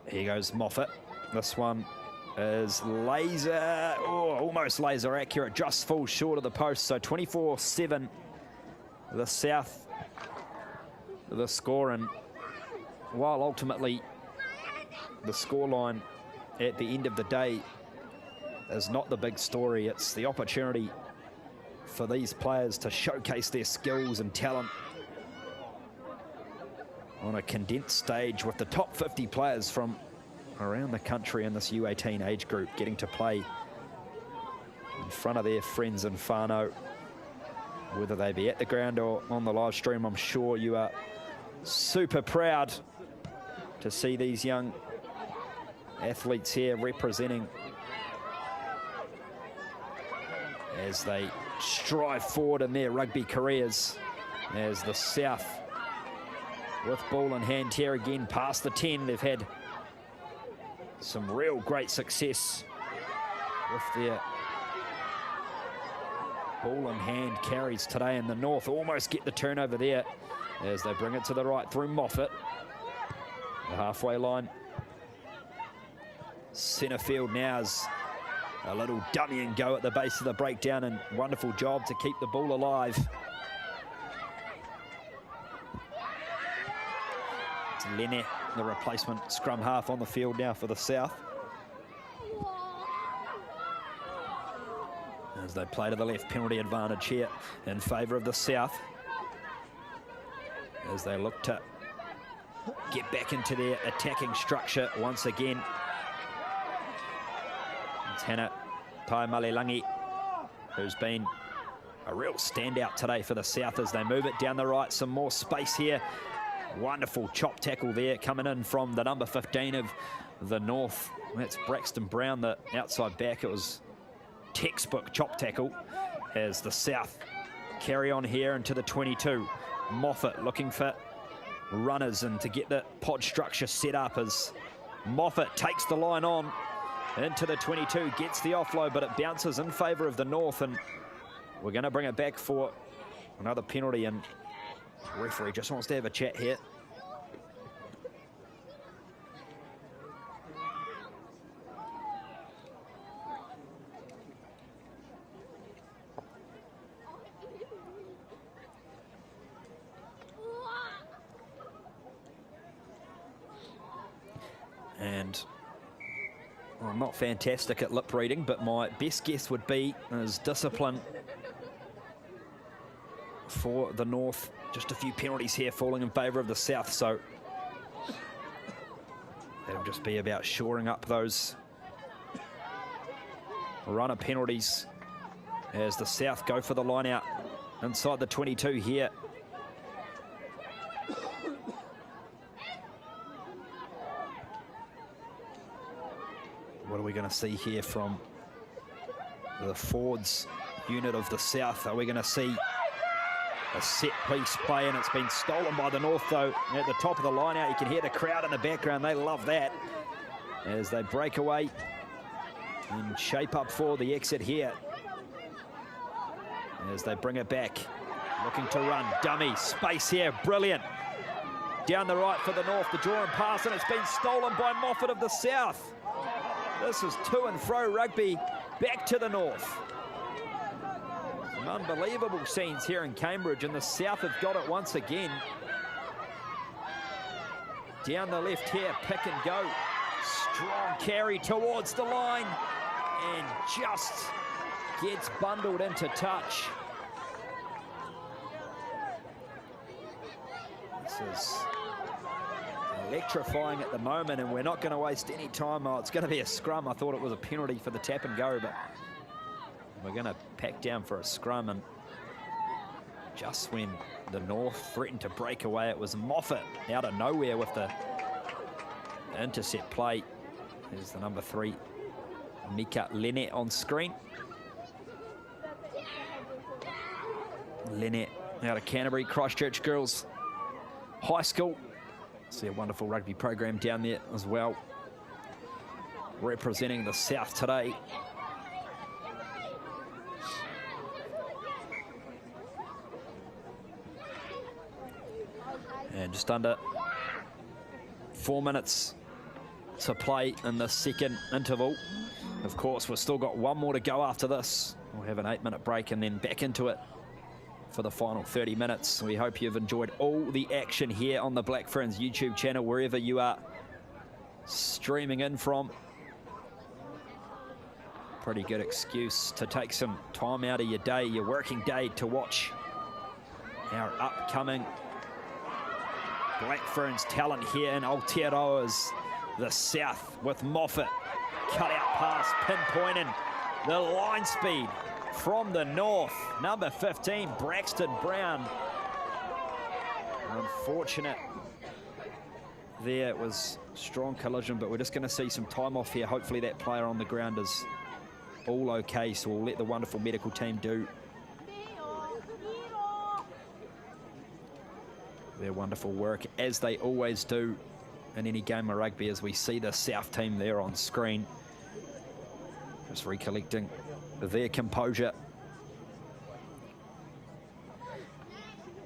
Here goes Moffat. This one is laser, almost laser accurate, just falls short of the post. So 24-7, the South, the score. And while ultimately the scoreline at the end of the day is not the big story, it's the opportunity for these players to showcase their skills and talent on a condensed stage with the top 50 players from around the country in this U18 age group getting to play in front of their friends and whānau, whether they be at the ground or on the live stream. I'm sure you are super proud to see these young athletes here representing as they strive forward in their rugby careers, as the South with ball in hand here again past the 10. They've had some real great success with their ball in hand carries today, and the North almost get the turnover there as they bring it to the right through Moffat. The halfway line. Centre field now is a little dummy and go at the base of the breakdown, and wonderful job to keep the ball alive. Lene, the replacement scrum half, on the field now for the South. As they play to the left, penalty advantage here in favour of the South, as they look to get back into their attacking structure once again. It's Hannah Tai-Malilangi, who's been a real standout today for the South as they move it down the right. Some more space here. Wonderful chop tackle there coming in from the number 15 of the North. That's Braxton Brown, the outside back. It was textbook chop tackle as the South carry on here into the 22. Moffat looking for runners and to get the pod structure set up as Moffat takes the line on into the 22, gets the offload, but it bounces in favour of the North, and we're going to bring it back for another penalty. And the referee just wants to have a chat here. And well, I'm not fantastic at lip reading, but my best guess would be is discipline for the North. Just a few penalties here falling in favour of the South, so that'll just be about shoring up those runner penalties as the South go for the line out inside the 22 here. What are we going to see here from the forwards unit of the South? Are we going to see a set-piece play? And it's been stolen by the North, though. At the top of the line out, you can hear the crowd in the background. They love that as they break away and shape up for the exit here. As they bring it back, looking to run. Dummy, space here, brilliant. Down the right for the North, the draw and pass, and it's been stolen by Moffat of the South. This is to and fro rugby back to the North. Some unbelievable scenes here in Cambridge, and the South have got it once again. Down the left here, pick and go. Strong carry towards the line and just gets bundled into touch. This is electrifying at the moment, and we're not going to waste any time. Oh, it's going to be a scrum. I thought it was a penalty for the tap and go, but we're going to pack down for a scrum. And just when the North threatened to break away, it was Moffat out of nowhere with the intercept play. There's the number 3, Mika Lynette on screen. Lynette out of Canterbury, Christchurch Girls High School. See a wonderful rugby program down there as well, representing the South today. And just under 4 minutes to play in the second interval. Of course, we've still got one more to go after this. We'll have an 8-minute break and then back into it for the final 30 minutes. We hope you've enjoyed all the action here on the Black Ferns YouTube channel, wherever you are streaming in from. Pretty good excuse to take some time out of your day, your working day, to watch our upcoming Black Ferns talent here in Aotearoa's the South, with Moffat cut out pass, pinpointing the line speed from the North. Number 15, Braxton Brown. Unfortunate there. It was strong collision, but we're just going to see some time off here. Hopefully that player on the ground is all okay, so we'll let the wonderful medical team do their wonderful work, as they always do in any game of rugby, as we see the South team there on screen, just recollecting their composure.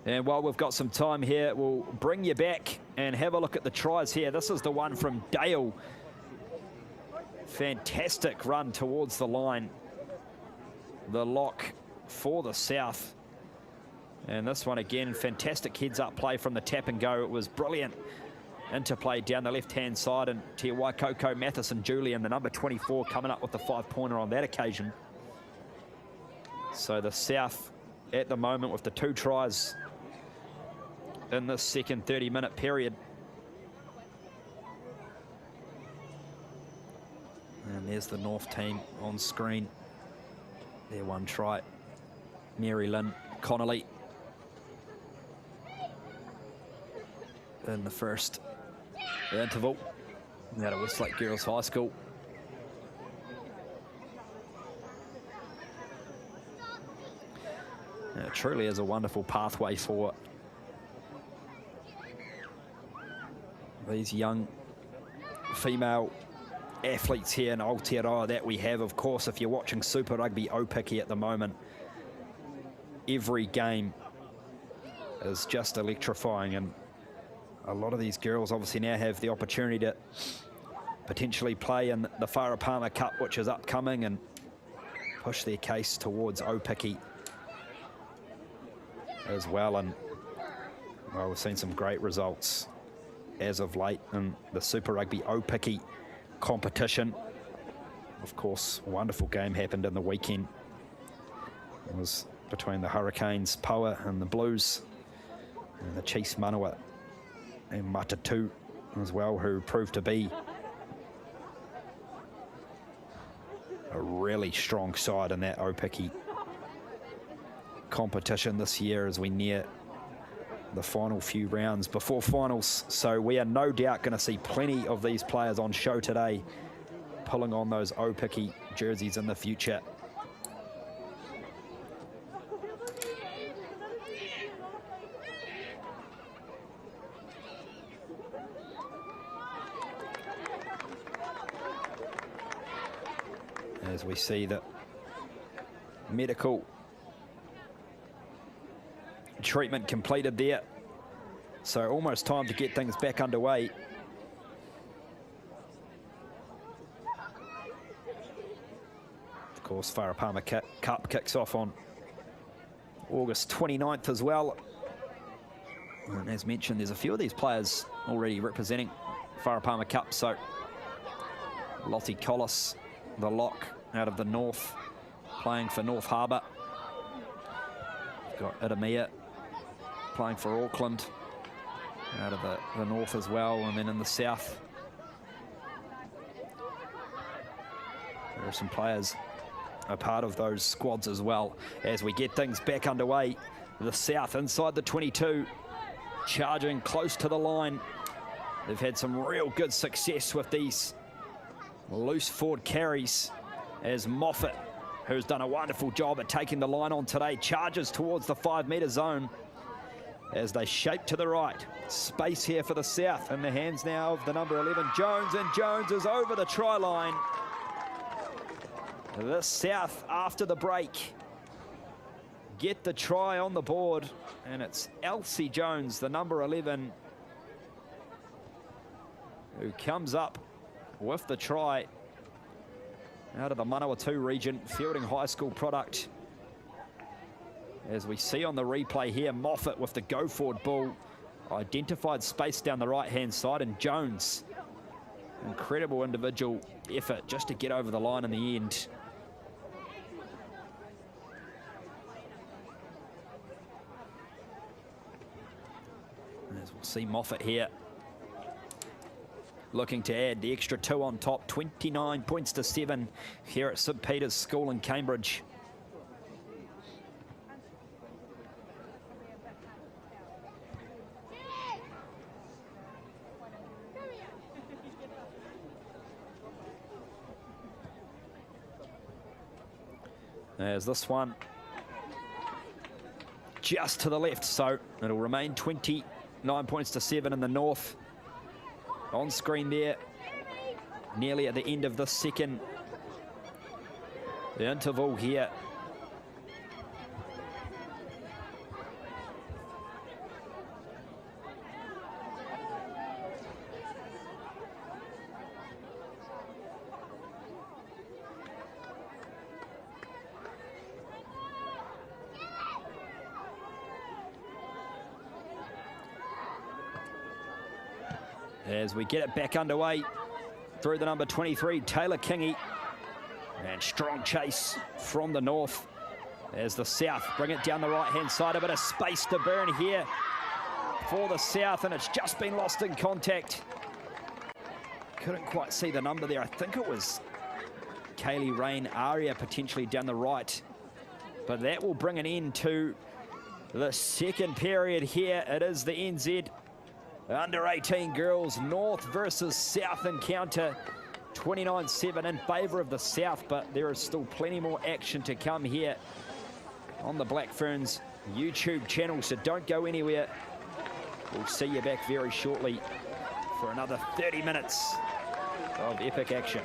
And while we've got some time here, we'll bring you back and have a look at the tries here. This is the one from Dale. Fantastic run towards the line. The lock for the South. And this one again, fantastic heads-up play from the tap and go. It was brilliant interplay down the left-hand side, and Te Waikoko Matheson Julian, the number 24, coming up with the 5-pointer on that occasion. So the South at the moment with the 2 tries in this second 30-minute period. And there's the North team on screen. Their 1 try. Mary Lynn Connolly in the first interval out of Westlake Girls High School. It truly is a wonderful pathway for these young female athletes here in Aotearoa that we have. Of course, if you're watching Super Rugby Opiki at the moment, every game is just electrifying, and a lot of these girls obviously now have the opportunity to potentially play in the Farah Palmer Cup, which is upcoming, and push their case towards Opiki as well. And well, we've seen some great results as of late in the Super Rugby Opiki competition. Of course, a wonderful game happened in the weekend. It was between the Hurricanes, Poa, and the Blues, and the Chiefs Manawa and Matatu as well, who proved to be a really strong side in that Opiki competition this year as we near the final few rounds before finals. So we are no doubt going to see plenty of these players on show today, pulling on those O-Picky jerseys in the future. As we see that medical treatment completed there, so almost time to get things back underway. Of course, Farah Palmer Cup kicks off on August 29th as well, and as mentioned, there's a few of these players already representing Farah Palmer Cup. So Lottie Collis, the lock out of the north, playing for North Harbour. We've got Idamia playing for Auckland out of the north as well, and then in the south there are some players a part of those squads as well. As we get things back underway, the south inside the 22, charging close to the line. They've had some real good success with these loose forward carries, as Moffat, who's done a wonderful job at taking the line on today, charges towards the 5-metre zone as they shape to the right. Space here for the south in the hands now of the number 11, Jones, and Jones is over the try line. The south, after the break, get the try on the board, and it's Elsie Jones, the number 11, who comes up with the try out of the Manawatu region, Fielding High School product. As we see on the replay here, Moffat with the go forward ball, identified space down the right hand side, and Jones, incredible individual effort just to get over the line in the end. As we'll see Moffat here looking to add the extra 2 on top, 29 points to 7 here at St Peter's School in Cambridge. There's this one just to the left, so it'll remain 29 points to 7 in the north. On screen there, nearly at the end of the second interval here. As we get it back underway through the number 23, Taylor Kingy. And strong chase from the north as the south bring it down the right-hand side. A bit of space to burn here for the south, and it's just been lost in contact. Couldn't quite see the number there. I think it was Kaylee Rain Aria potentially down the right. But that will bring an end to the second period here. It is the NZ Under-18 girls North versus South encounter. 29-7 in favour of the South, but there is still plenty more action to come here on the Black Ferns YouTube channel, so don't go anywhere. We'll see you back very shortly for another 30 minutes of epic action.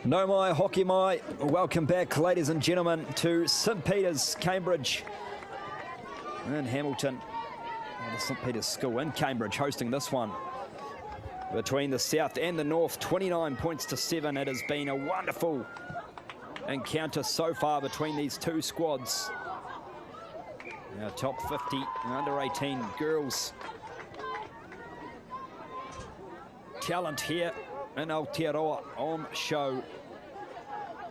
No mai, hockey mai. Welcome back, ladies and gentlemen, to St Peter's, Cambridge and Hamilton. The St Peter's School in Cambridge hosting this one. Between the South and the North, 29 points to 7. It has been a wonderful encounter so far between these two squads. Our top 50 and under 18 girls. Talent here in Aotearoa on show.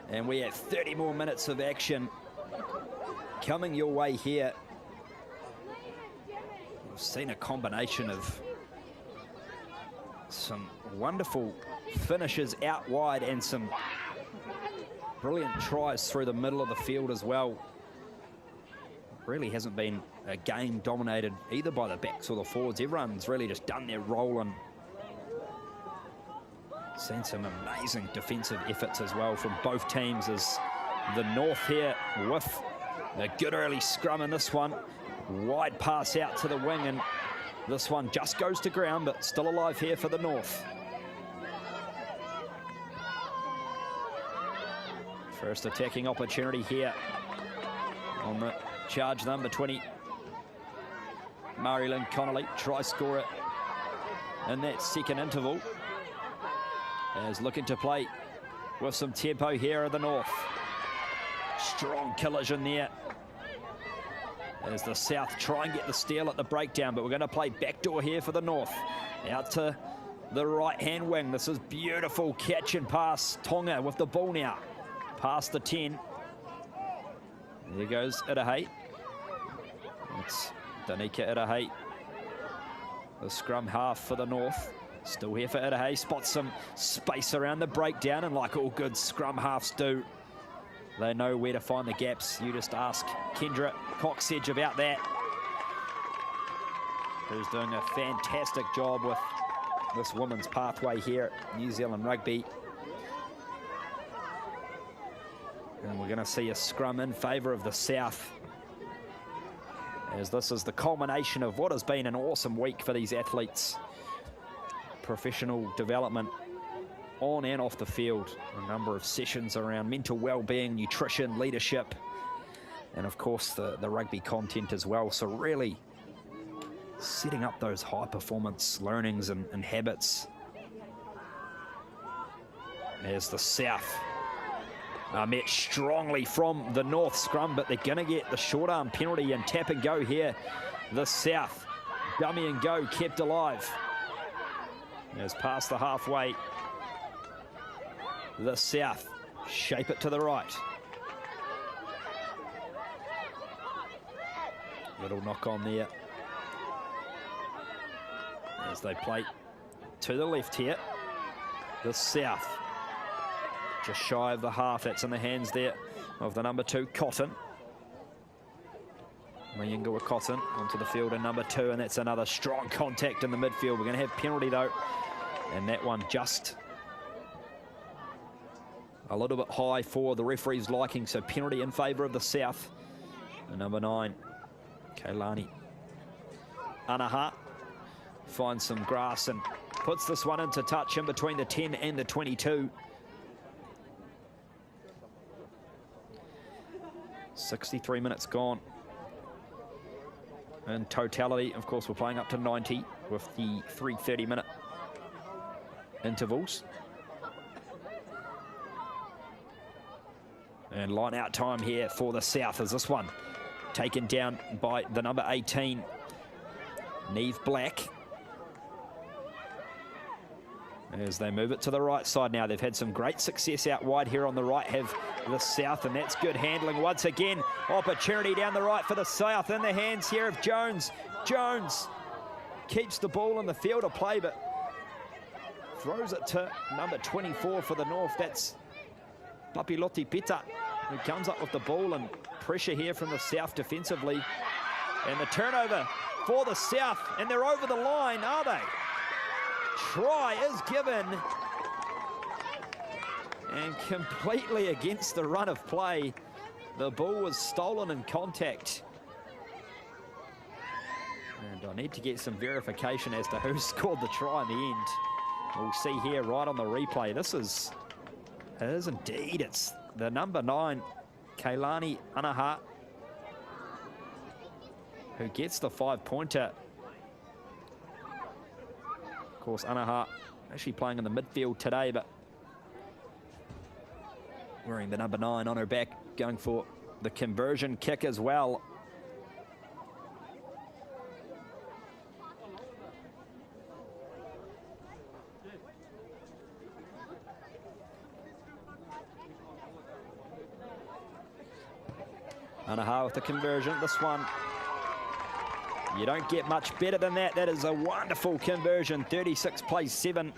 And we have 30 more minutes of action coming your way here. We've seen a combination of some wonderful finishes out wide and some brilliant tries through the middle of the field as well. Really hasn't been a game dominated either by the backs or the forwards. Everyone's really just done their role and seen some amazing defensive efforts as well from both teams, as the North here with a good early scrum in this one. Wide pass out to the wing, and this one just goes to ground, but still alive here for the North. First attacking opportunity here on the charge number 20. Marilyn Connolly, try scorer in that second interval. As looking to play with some tempo here in the North. Strong collision there as the South try and get the steal at the breakdown, but we're going to play backdoor here for the North. Out to the right-hand wing. This is beautiful catch and pass. Tonga with the ball now. Past the 10. There goes Irahe. It's Danica Irahe. The scrum half for the North. Still here for Irahe, spots some space around the breakdown, and like all good scrum halves do, they know where to find the gaps. You just ask Kendra Coxedge about that. who's doing a fantastic job with this women's pathway here at New Zealand Rugby. And we're going to see a scrum in favour of the South, as this is the culmination of what has been an awesome week for these athletes. Professional development on and off the field. A number of sessions around mental well-being, nutrition, leadership, and of course the rugby content as well. So really setting up those high performance learnings and habits. As the South are met strongly from the North scrum, but they're going to get the short arm penalty and tap and go here. The South, dummy and go, kept alive. As past the halfway, the South shape it to the right. Little knock on there as they play to the left here. The South just shy of the half. That's in the hands there of the number 2, Cotton. Mayinga Cotton onto the field in number 2, and that's another strong contact in the midfield. We're going to have penalty though, and that one just a little bit high for the referee's liking, so penalty in favour of the South. And number 9, Kailani Anaha finds some grass and puts this one into touch in between the 10 and the 22. 63 minutes gone in totality. Of course, we're playing up to 90 with the 3 30-minute intervals. And line out time here for the South as this one taken down by the number 18, Neve Black. As they move it to the right side now. They've had some great success out wide here on the right, have the South, and that's good handling once again. Opportunity down the right for the South in the hands here of Jones. Jones keeps the ball in the field of play, but throws it to number 24 for the North. That's Papiloti Pita, who comes up with the ball, and pressure here from the South defensively. And the turnover for the South, and they're over the line, are they? Try is given, and completely against the run of play. The ball was stolen in contact. And I need to get some verification as to who scored the try in the end. We'll see here right on the replay. It is indeed, it's the number 9, Kailani Anaha, who gets the 5-pointer. Of course, Anaha actually playing in the midfield today, but wearing the number 9 on her back, going for the conversion kick as well. Anaha with the conversion. This one, you don't get much better than that. That is a wonderful conversion. 36 plays 7.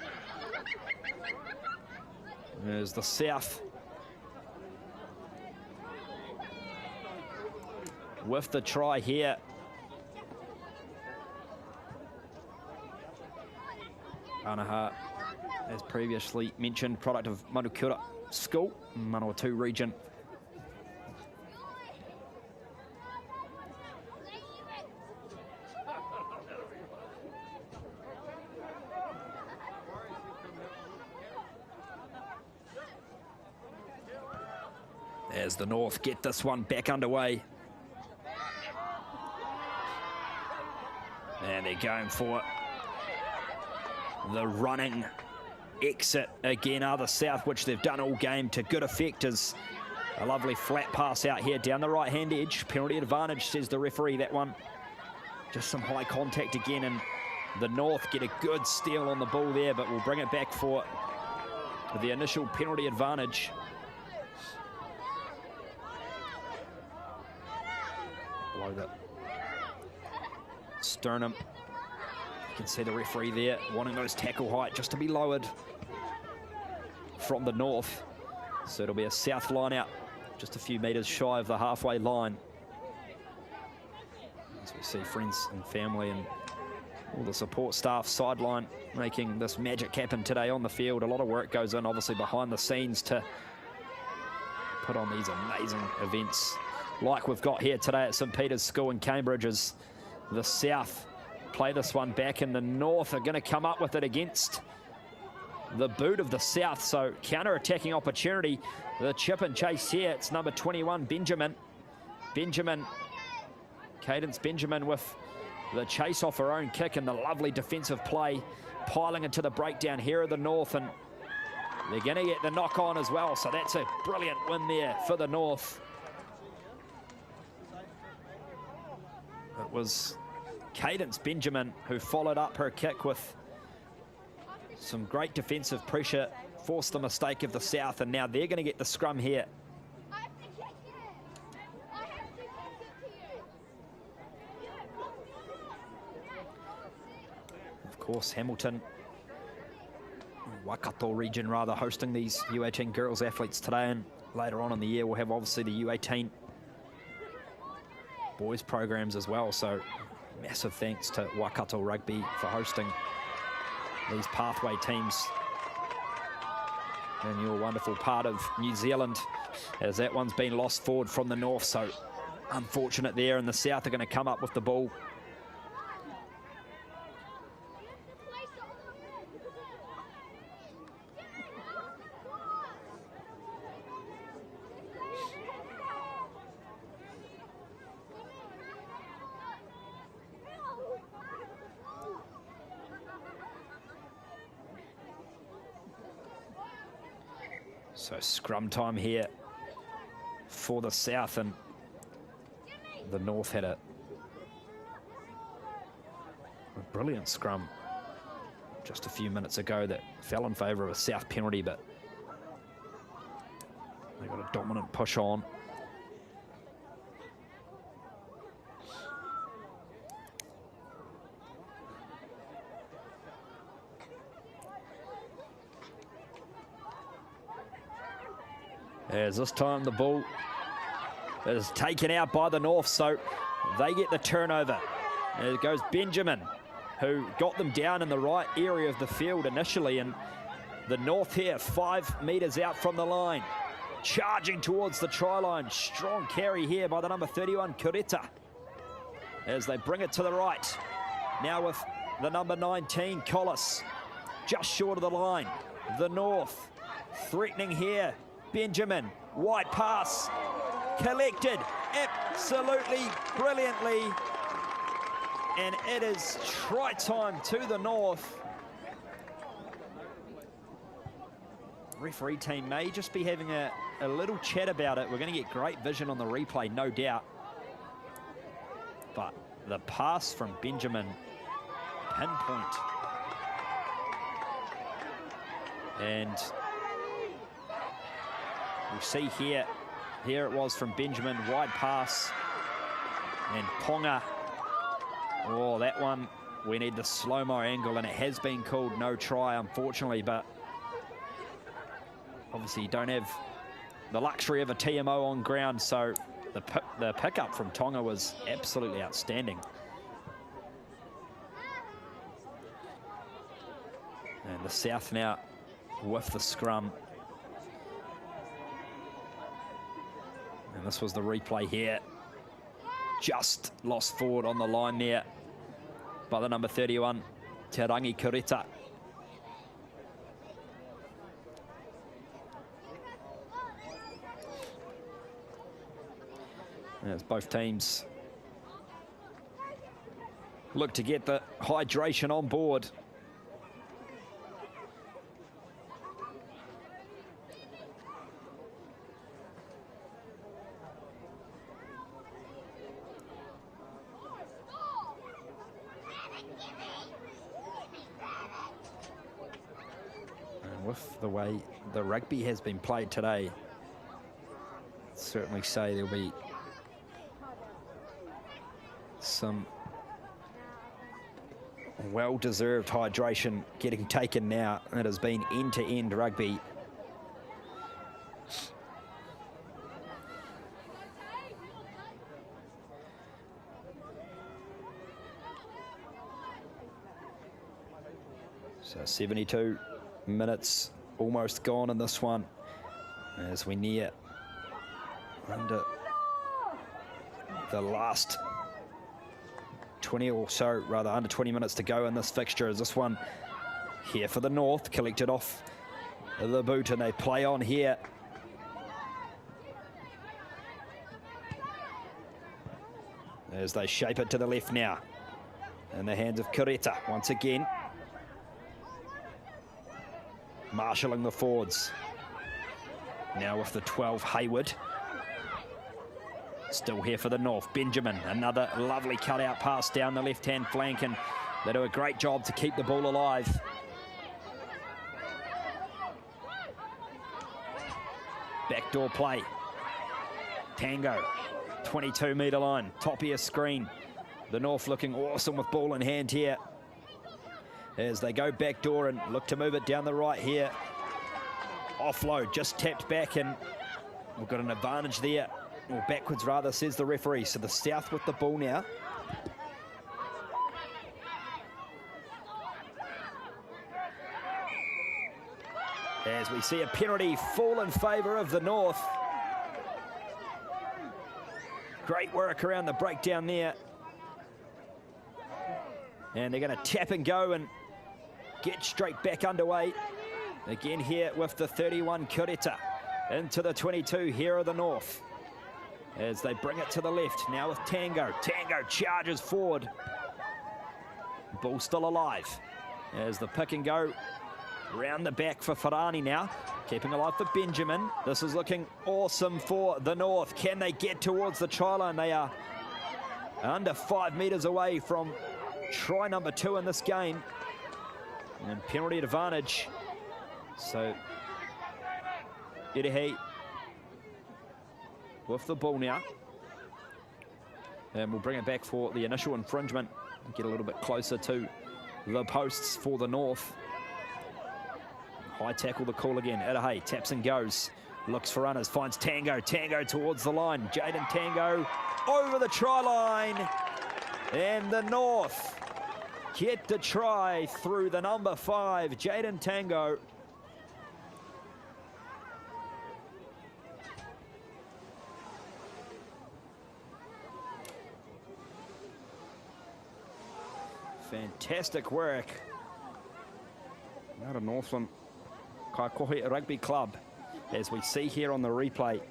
There's the South with the try here. Anaha, as previously mentioned, product of Manukura School, Manawatu region. As the North get this one back underway. And they're going for the running exit again, are the South, which they've done all game to good effect. As a lovely flat pass out here down the right-hand edge. Penalty advantage, says the referee, that one. Just some high contact again, and the North get a good steal on the ball there, but we'll bring it back for the initial penalty advantage. Below the sternum, you can see the referee there wanting those tackle height just to be lowered from the North. So it'll be a South line out, just a few metres shy of the halfway line. As we see friends and family and All the support staff sideline making this magic happen today on the field. A lot of work goes in, obviously, behind the scenes to put on these amazing events like we've got here today at St Peter's School in Cambridge, as the South play this one back, and the North are going to come up with it against the boot of the South. So counter-attacking opportunity. The chip and chase here. It's number 21, Benjamin. Cadence Benjamin with the chase off her own kick and the lovely defensive play, piling into the breakdown here of the North, and they're going to get the knock on as well. So that's a brilliant win there for the North. It was Cadence Benjamin who followed up her kick with some great defensive pressure, forced the mistake of the South, and now they're going to get the scrum here. Of course, Hamilton, Waikato region rather, hosting these U18 girls athletes today, and later on in the year we'll have obviously the U18 boys programs as well. So massive thanks to Waikato Rugby for hosting these pathway teams in your wonderful part of New Zealand, as that one's been lost forward from the North. So unfortunate there, and the South are going to come up with the ball. So scrum time here for the South, and the North had a brilliant scrum just a few minutes ago that fell in favour of a South penalty, but they got a dominant push on. As this time the ball is taken out by the North, so they get the turnover. There goes Benjamin, who got them down in the right area of the field initially, and the North here 5 metres out from the line, charging towards the try line. Strong carry here by the number 31, Kureta, as they bring it to the right. Now with the number 19, Collis, just short of the line. The North threatening here. Benjamin, wide pass, collected absolutely brilliantly, and it is try time to the North. Referee team may just be having a little chat about it. We're going to get great vision on the replay, no doubt. But the pass from Benjamin, pinpoint. And we see here it was from Benjamin, wide pass, and Ponga. Oh, that one, we need the slow-mo angle, and it has been called no try, unfortunately, but obviously you don't have the luxury of a TMO on ground, so the pickup from Tonga was absolutely outstanding. And the South now with the scrum. And this was the replay here. Just lost forward on the line there by the number 31, Te Rangi Kureta. As both teams look to get the hydration on board. With the way the rugby has been played today, I'd certainly say there'll be some well-deserved hydration getting taken now. It has been end-to-end rugby. 72 minutes almost gone in this one as we near under the last 20 or so, rather under 20 minutes to go in this fixture. As this one here for the North, collected off the boot, and they play on here. As they shape it to the left now. In the hands of Kureta once again. Marshalling the forwards. Now with the 12, Hayward. Still here for the North. Benjamin, another lovely cutout pass down the left-hand flank, and they do a great job to keep the ball alive. Backdoor play. Tango, 22-metre line, top of your screen. The North looking awesome with ball in hand here. As they go backdoor and look to move it down the right here. Offload, just tapped back, and we've got an advantage there. Or backwards rather, says the referee. So the South with the ball now. As we see a penalty fall in favour of the North. Great work around the breakdown there. And they're going to tap and go and get straight back underway. Again here with the 31, Kureta. Into the 22, here are the North. As they bring it to the left, now with Tango. Tango charges forward. Ball still alive. As the pick and go round the back for Ferrani now. Keeping alive for Benjamin. This is looking awesome for the North. Can they get towards the try line? They are under 5 metres away from try number 2 in this game. And penalty advantage. So, Edehe with the ball now. And we'll bring it back for the initial infringement. Get a little bit closer to the posts for the North. High tackle, the call again. Edehe taps and goes. Looks for runners, finds Tango. Tango towards the line. Jaden Tango over the try line. And the North get the try through the number 5, Jaden Tango. Fantastic work out of Northland Kaikohe Rugby Club, as we see here on the replay.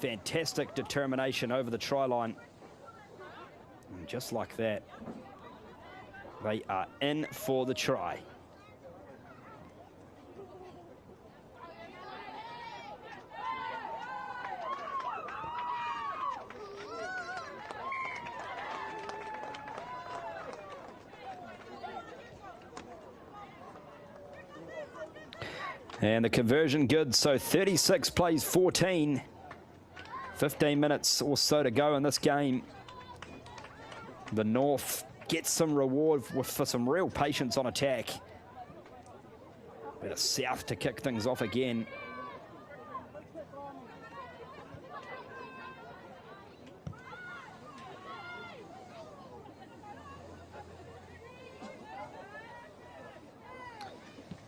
Fantastic determination over the try line. And just like that, they are in for the try. And the conversion good, so 36 plays 14. 15 minutes or so to go in this game. The North gets some reward for some real patience on attack. But the South to kick things off again.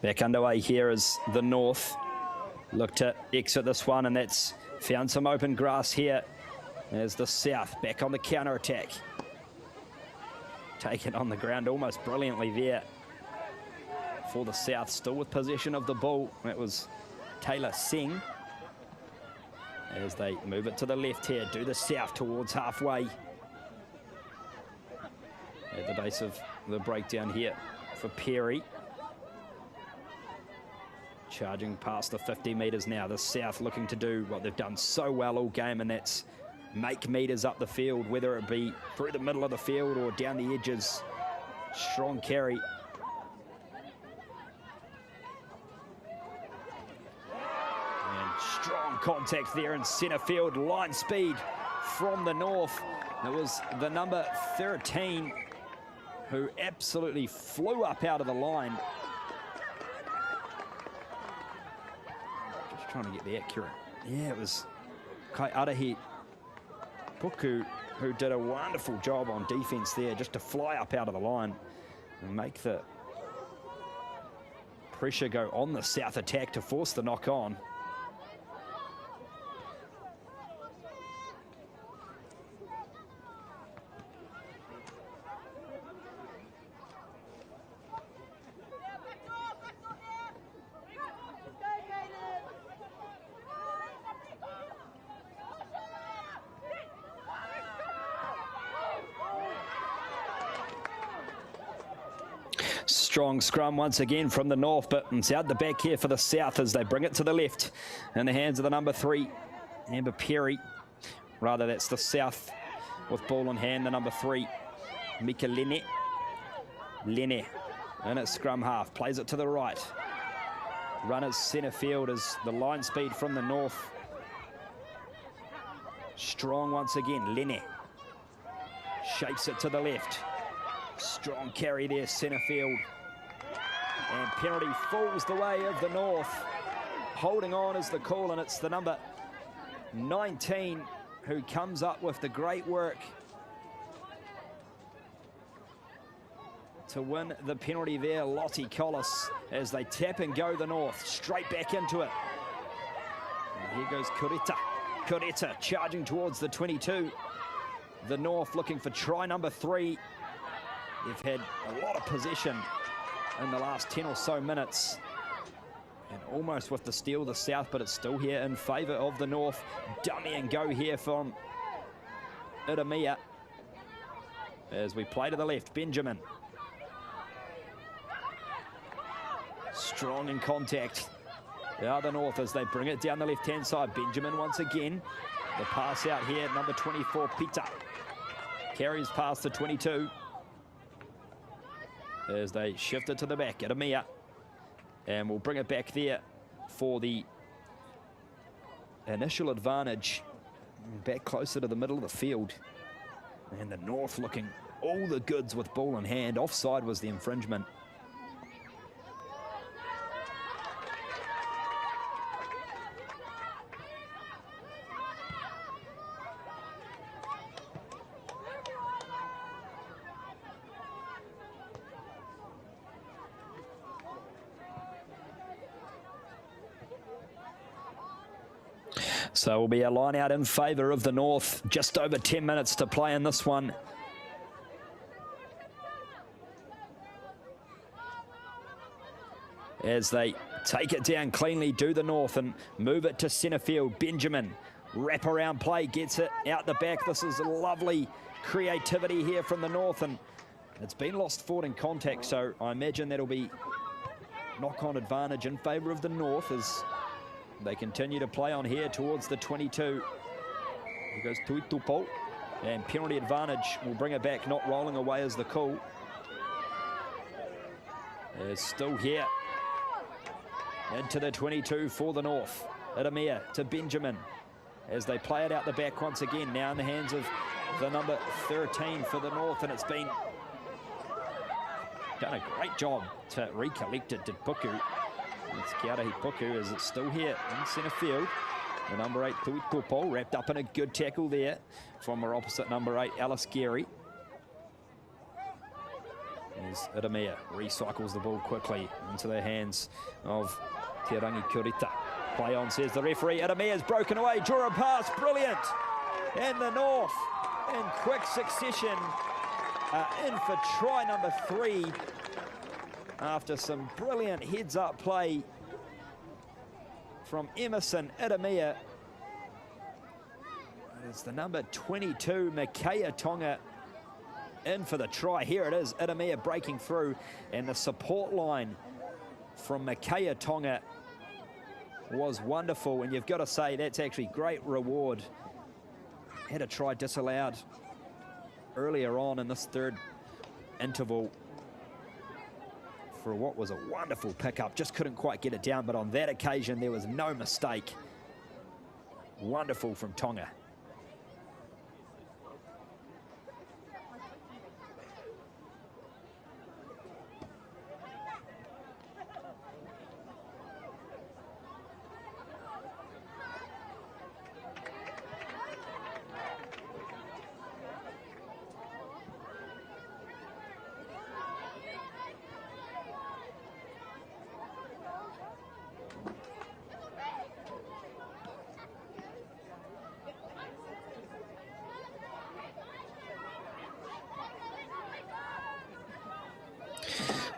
Back underway here is the North. Look to exit this one, and that's found some open grass here. There's the South back on the counter attack. Taken on the ground almost brilliantly there for the South, still with possession of the ball. It was Taylor Singh. As they move it to the left here, do the South towards halfway. At the base of the breakdown here for Perry. Charging past the 50 metres now. The South looking to do what they've done so well all game, and that's make meters up the field, whether it be through the middle of the field or down the edges. Strong carry. And strong contact there in centre field. Line speed from the North. It was the number 13 who absolutely flew up out of the line. Just trying to get the accurate. Yeah, it was Kai Arahi Puku who did a wonderful job on defence there, just to fly up out of the line. and make the pressure go on the South attack to force the knock on. Strong scrum once again from the North, but it's out the back here for the South as they bring it to the left in the hands of the number 3, Amber Perry. Rather, that's the South with ball in hand, the number 3, Mika Lene. Lene in its scrum half, plays it to the right. Runners centre field as the line speed from the North. Strong once again, Lene. Shapes it to the left. Strong carry there, centre field. And penalty falls the way of the North. Holding on is the call, and it's the number 19 who comes up with the great work to win the penalty there, Lottie Collis, as they tap and go the North. Straight back into it. And here goes Kureta. Kureta charging towards the 22. The North looking for try number 3. They've had a lot of possession in the last 10 or so minutes. And almost with the steal, the South, but it's still here in favour of the North. Dummy and go here from Iramia. As we play to the left, Benjamin. Strong in contact. The other North as they bring it down the left-hand side. Benjamin once again. The pass out here, number 24, Peter. Carries past the 22. As they shift it to the back, Iramia. And we'll bring it back there for the initial advantage. Back closer to the middle of the field. And the North looking all the goods with ball in hand. Offside was the infringement. So will be a line out in favour of the North. Just over 10 minutes to play in this one. As they take it down cleanly, do the North and move it to centre field. Benjamin, wrap around play, gets it out the back. This is lovely creativity here from the North, and it's been lost forward in contact, so I imagine that'll be knock-on advantage in favour of the North as they continue to play on here towards the 22. Here goes Tuitupo. And penalty advantage will bring it back, not rolling away as the call. It's still here. Into the 22 for the North. Iramia to Benjamin as they play it out the back once again. Now in the hands of the number 13 for the North, and it's been done a great job to recollect it, did Puku. It's Kiara Puku as it's still here in centre field. The number 8, Tuitupo, wrapped up in a good tackle there from our opposite number 8, Alice Geary. As Iramia recycles the ball quickly into the hands of Te Rangi Kurita. Play on, says the referee. Iramia's broken away, draw a pass, brilliant. And the North, in quick succession, in for try number 3. After some brilliant heads-up play from Emerson Iramia. It's the number 22, Micaiah Tonga, in for the try. Here it is, Iramia breaking through, and the support line from Micaiah Tonga was wonderful, and you've got to say that's actually great reward. Had a try disallowed earlier on in this third interval for what was a wonderful pickup. Just couldn't quite get it down, but on that occasion there was no mistake. Wonderful from Tonga.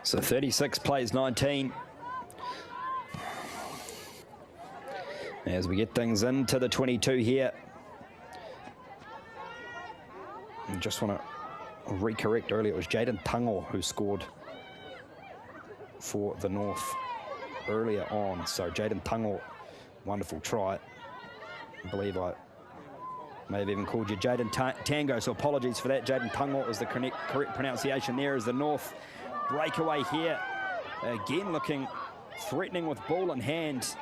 So 36 plays 19. As we get things into the 22 here. I just want to recorrect earlier, it was Jaden Tungo who scored for the North earlier on. So Jaden Tungo, wonderful try. I believe I may have even called you Jaden Tango, so apologies for that. Jaden Tungo is the correct pronunciation there as the North breakaway here. Again looking threatening with ball in hand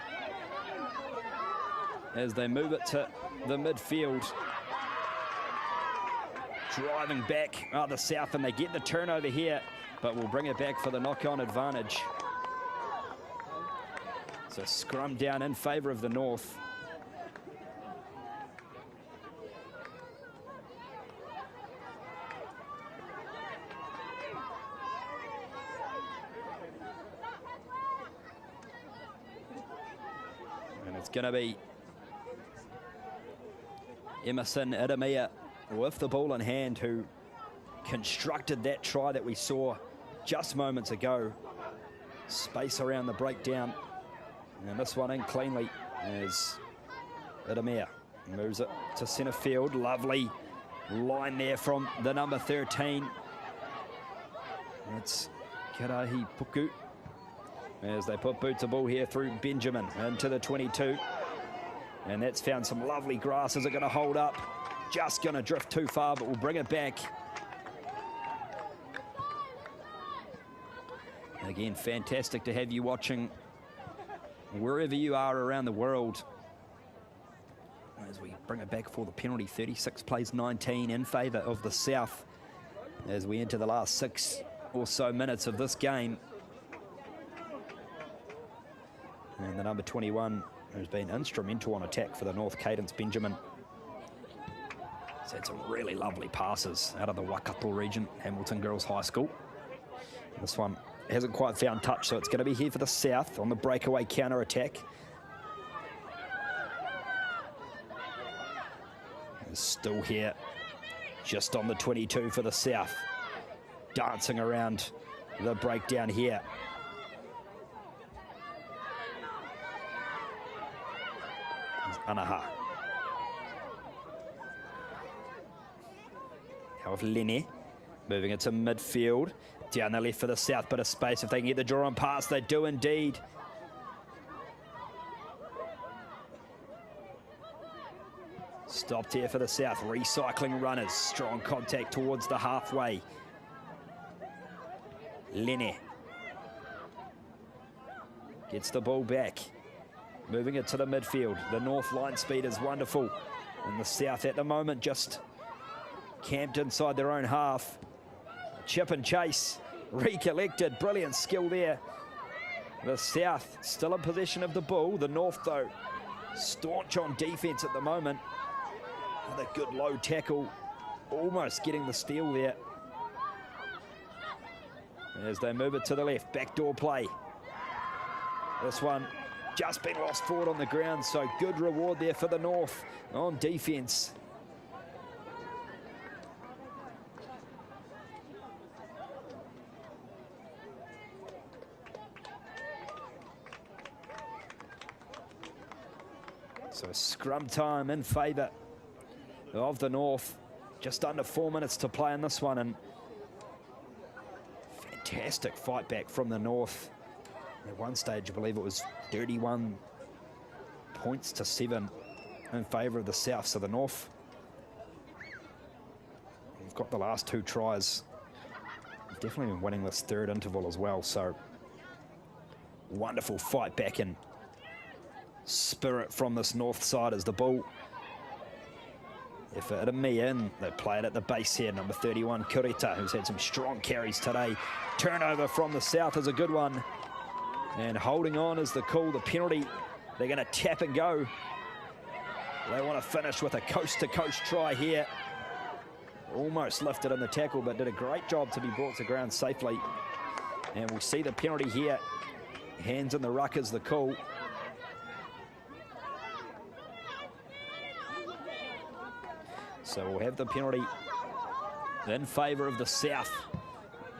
as they move it to the midfield. Driving back the South, and they get the turnover here, but will bring it back for the knock-on advantage. So scrum down in favour of the North. And it's going to be Emerson Idamia with the ball in hand, who constructed that try that we saw just moments ago. Space around the breakdown, and this one in cleanly as Idamia moves it to centre field. Lovely line there from the number 13. It's Karahi Puku as they put boot to ball here through Benjamin into the 22. And that's found some lovely grass. Is it going to hold up? Just going to drift too far, but we'll bring it back. Again, fantastic to have you watching wherever you are around the world as we bring it back for the penalty. 36 plays 19 in favour of the South as we enter the last 6 or so minutes of this game. And the number 21, who's been instrumental on attack for the North, Cadence Benjamin. He's had some really lovely passes out of the Waikato region, Hamilton Girls High School. This one hasn't quite found touch, so it's going to be here for the South on the breakaway counter-attack. Still here, just on the 22 for the South. Dancing around the breakdown here. Anaha. Now with Lenny, moving it to midfield. Down the left for the South, bit of space. If they can get the draw on pass, they do indeed. Stopped here for the South, recycling runners. Strong contact towards the halfway. Lenny gets the ball back. Moving it to the midfield. The North line speed is wonderful. And the South at the moment just camped inside their own half. Chip and chase, recollected, brilliant skill there. The South still in possession of the ball. The North, though, staunch on defence at the moment. Another good low tackle, almost getting the steal there. As they move it to the left, backdoor play. This one just been lost forward on the ground, so good reward there for the North on defence. So scrum time in favour of the North. Just under 4 minutes to play in this one, and fantastic fight back from the North. At one stage, I believe it was 31 points to 7 in favour of the South. So the North, we've got the last 2 tries. We've definitely been winning this third interval as well. So wonderful fight back and spirit from this North side as the ball. Effort at a me in. They play it at the base here. Number 31, Kurita, who's had some strong carries today. Turnover from the South is a good one. And holding on is the call. The penalty, they're going to tap and go. They want to finish with a coast-to-coast try here. Almost lifted in the tackle, but did a great job to be brought to ground safely. And we'll see the penalty here. Hands in the ruck is the call. So we'll have the penalty in favour of the South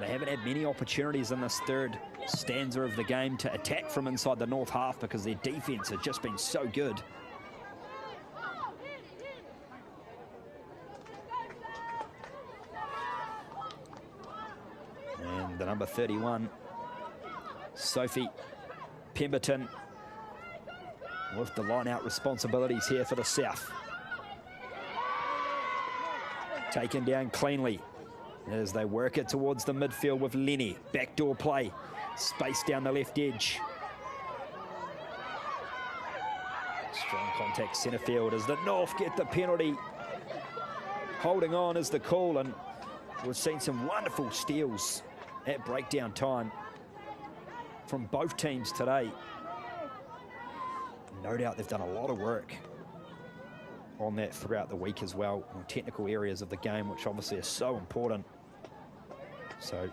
They haven't had many opportunities in this third stanza of the game to attack from inside the North half because their defence has just been so good. And the number 31, Sophie Pemberton, with the line-out responsibilities here for the South. Taken down cleanly as they work it towards the midfield with Lenny. Backdoor play, space down the left edge. Strong contact centre field as the North get the penalty. Holding on is the call, and we've seen some wonderful steals at breakdown time from both teams today. No doubt they've done a lot of work on that throughout the week as well, in technical areas of the game, which obviously is so important. So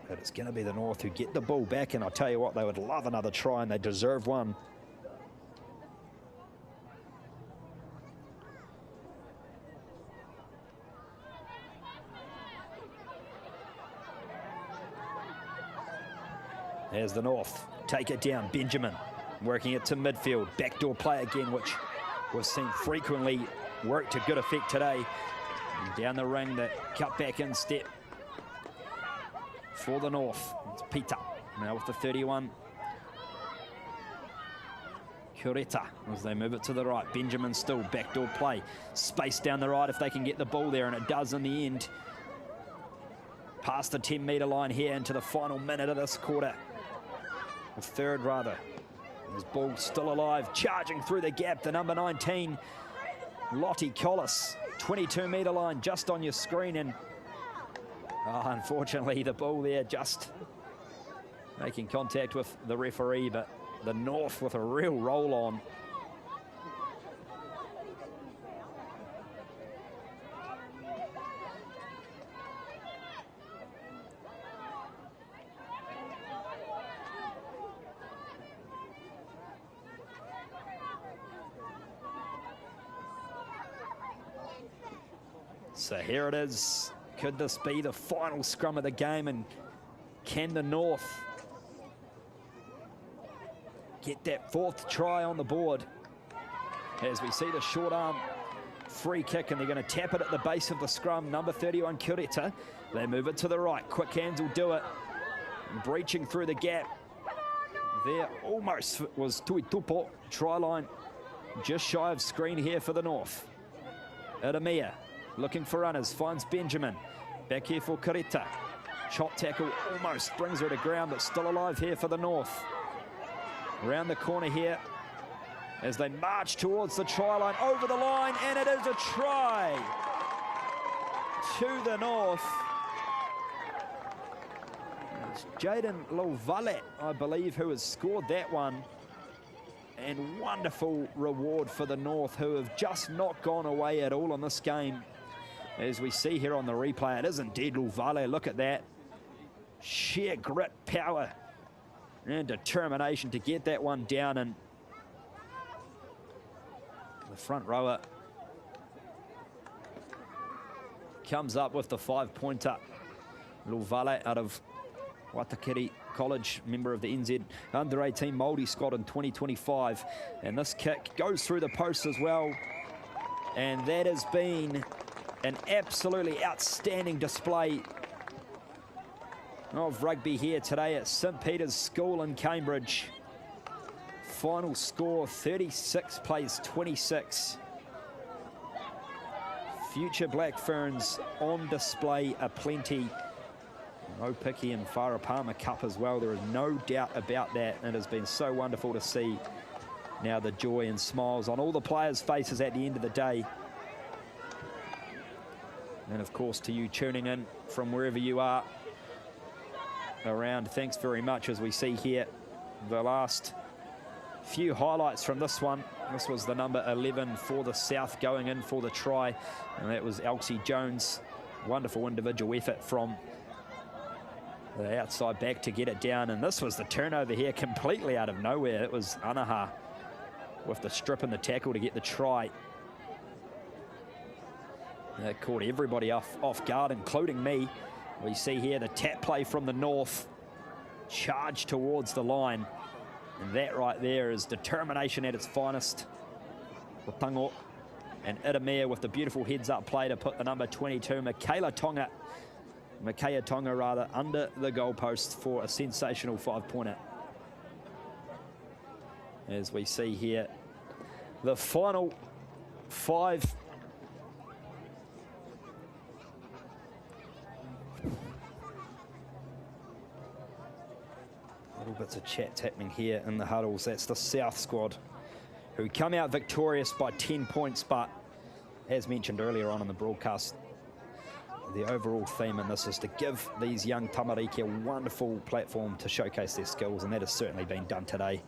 but it's going to be the North who get the ball back, and I'll tell you what, they would love another try, and they deserve one. There's the North, take it down, Benjamin working it to midfield, backdoor play again, which we've seen frequently work to good effect today. And down the ring, the cut back in step for the North. It's Peter now with the 31. Kureta as they move it to the right. Benjamin still, backdoor play. Space down the right if they can get the ball there, and it does in the end. Past the 10-metre line here into the final minute of this quarter. The third, rather. His ball still alive, charging through the gap. The number 19, Lottie Collis. 22-metre line just on your screen, and unfortunately the ball there just making contact with the referee, but the North with a real roll on. So here it is. Could this be the final scrum of the game, and can the North get that fourth try on the board? As we see the short arm free kick, and they're going to tap it at the base of the scrum. Number 31, Kureta. They move it to the right. Quick hands will do it. Breaching through the gap. There almost was Tuitupo. Try line just shy of screen here for the North. Adamia looking for runners, finds Benjamin. Back here for Kureta. Chop tackle almost brings her to ground, but still alive here for the North. Around the corner here as they march towards the try line, over the line, and it is a try to the North. It's Jaden Lovale, I believe, who has scored that one. And wonderful reward for the North, who have just not gone away at all in this game. As we see here on the replay, it is indeed Lovale. Look at that. Sheer grit, power, and determination to get that one down. And the front rower comes up with the 5-pointer. Lovale out of Watakiri College, member of the NZ Under-18 Māori squad in 2025. And this kick goes through the post as well. And that has been an absolutely outstanding display of rugby here today at St Peter's School in Cambridge. Final score 36 plays 26. Future Black Ferns on display aplenty. No Piki and Farah Palmer Cup as well. There is no doubt about that. It has been so wonderful to see now the joy and smiles on all the players' faces at the end of the day. And of course, to you tuning in from wherever you are around, thanks very much. As we see here the last few highlights from this one. This was the number 11 for the South going in for the try, and that was Elsie Jones. Wonderful individual effort from the outside back to get it down, and this was the turnover here completely out of nowhere. It was Anaha with the strip and the tackle to get the try. That caught everybody off guard, including me. We see here the tap play from the north, charge towards the line. And that right there is determination at its finest. Watango and Itamea with the beautiful heads-up play to put the number 22, Makea Tonga under the goalpost for a sensational 5-pointer. As we see here, the final 5. Little bits of chats happening here in the huddles. That's the South squad who come out victorious by 10 points, but as mentioned earlier on in the broadcast, the overall theme in this is to give these young tamariki a wonderful platform to showcase their skills, and that has certainly been done today.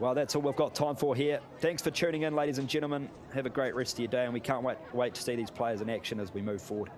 Well, that's all we've got time for here. Thanks for tuning in, ladies and gentlemen. Have a great rest of your day, and we can't wait to see these players in action as we move forward.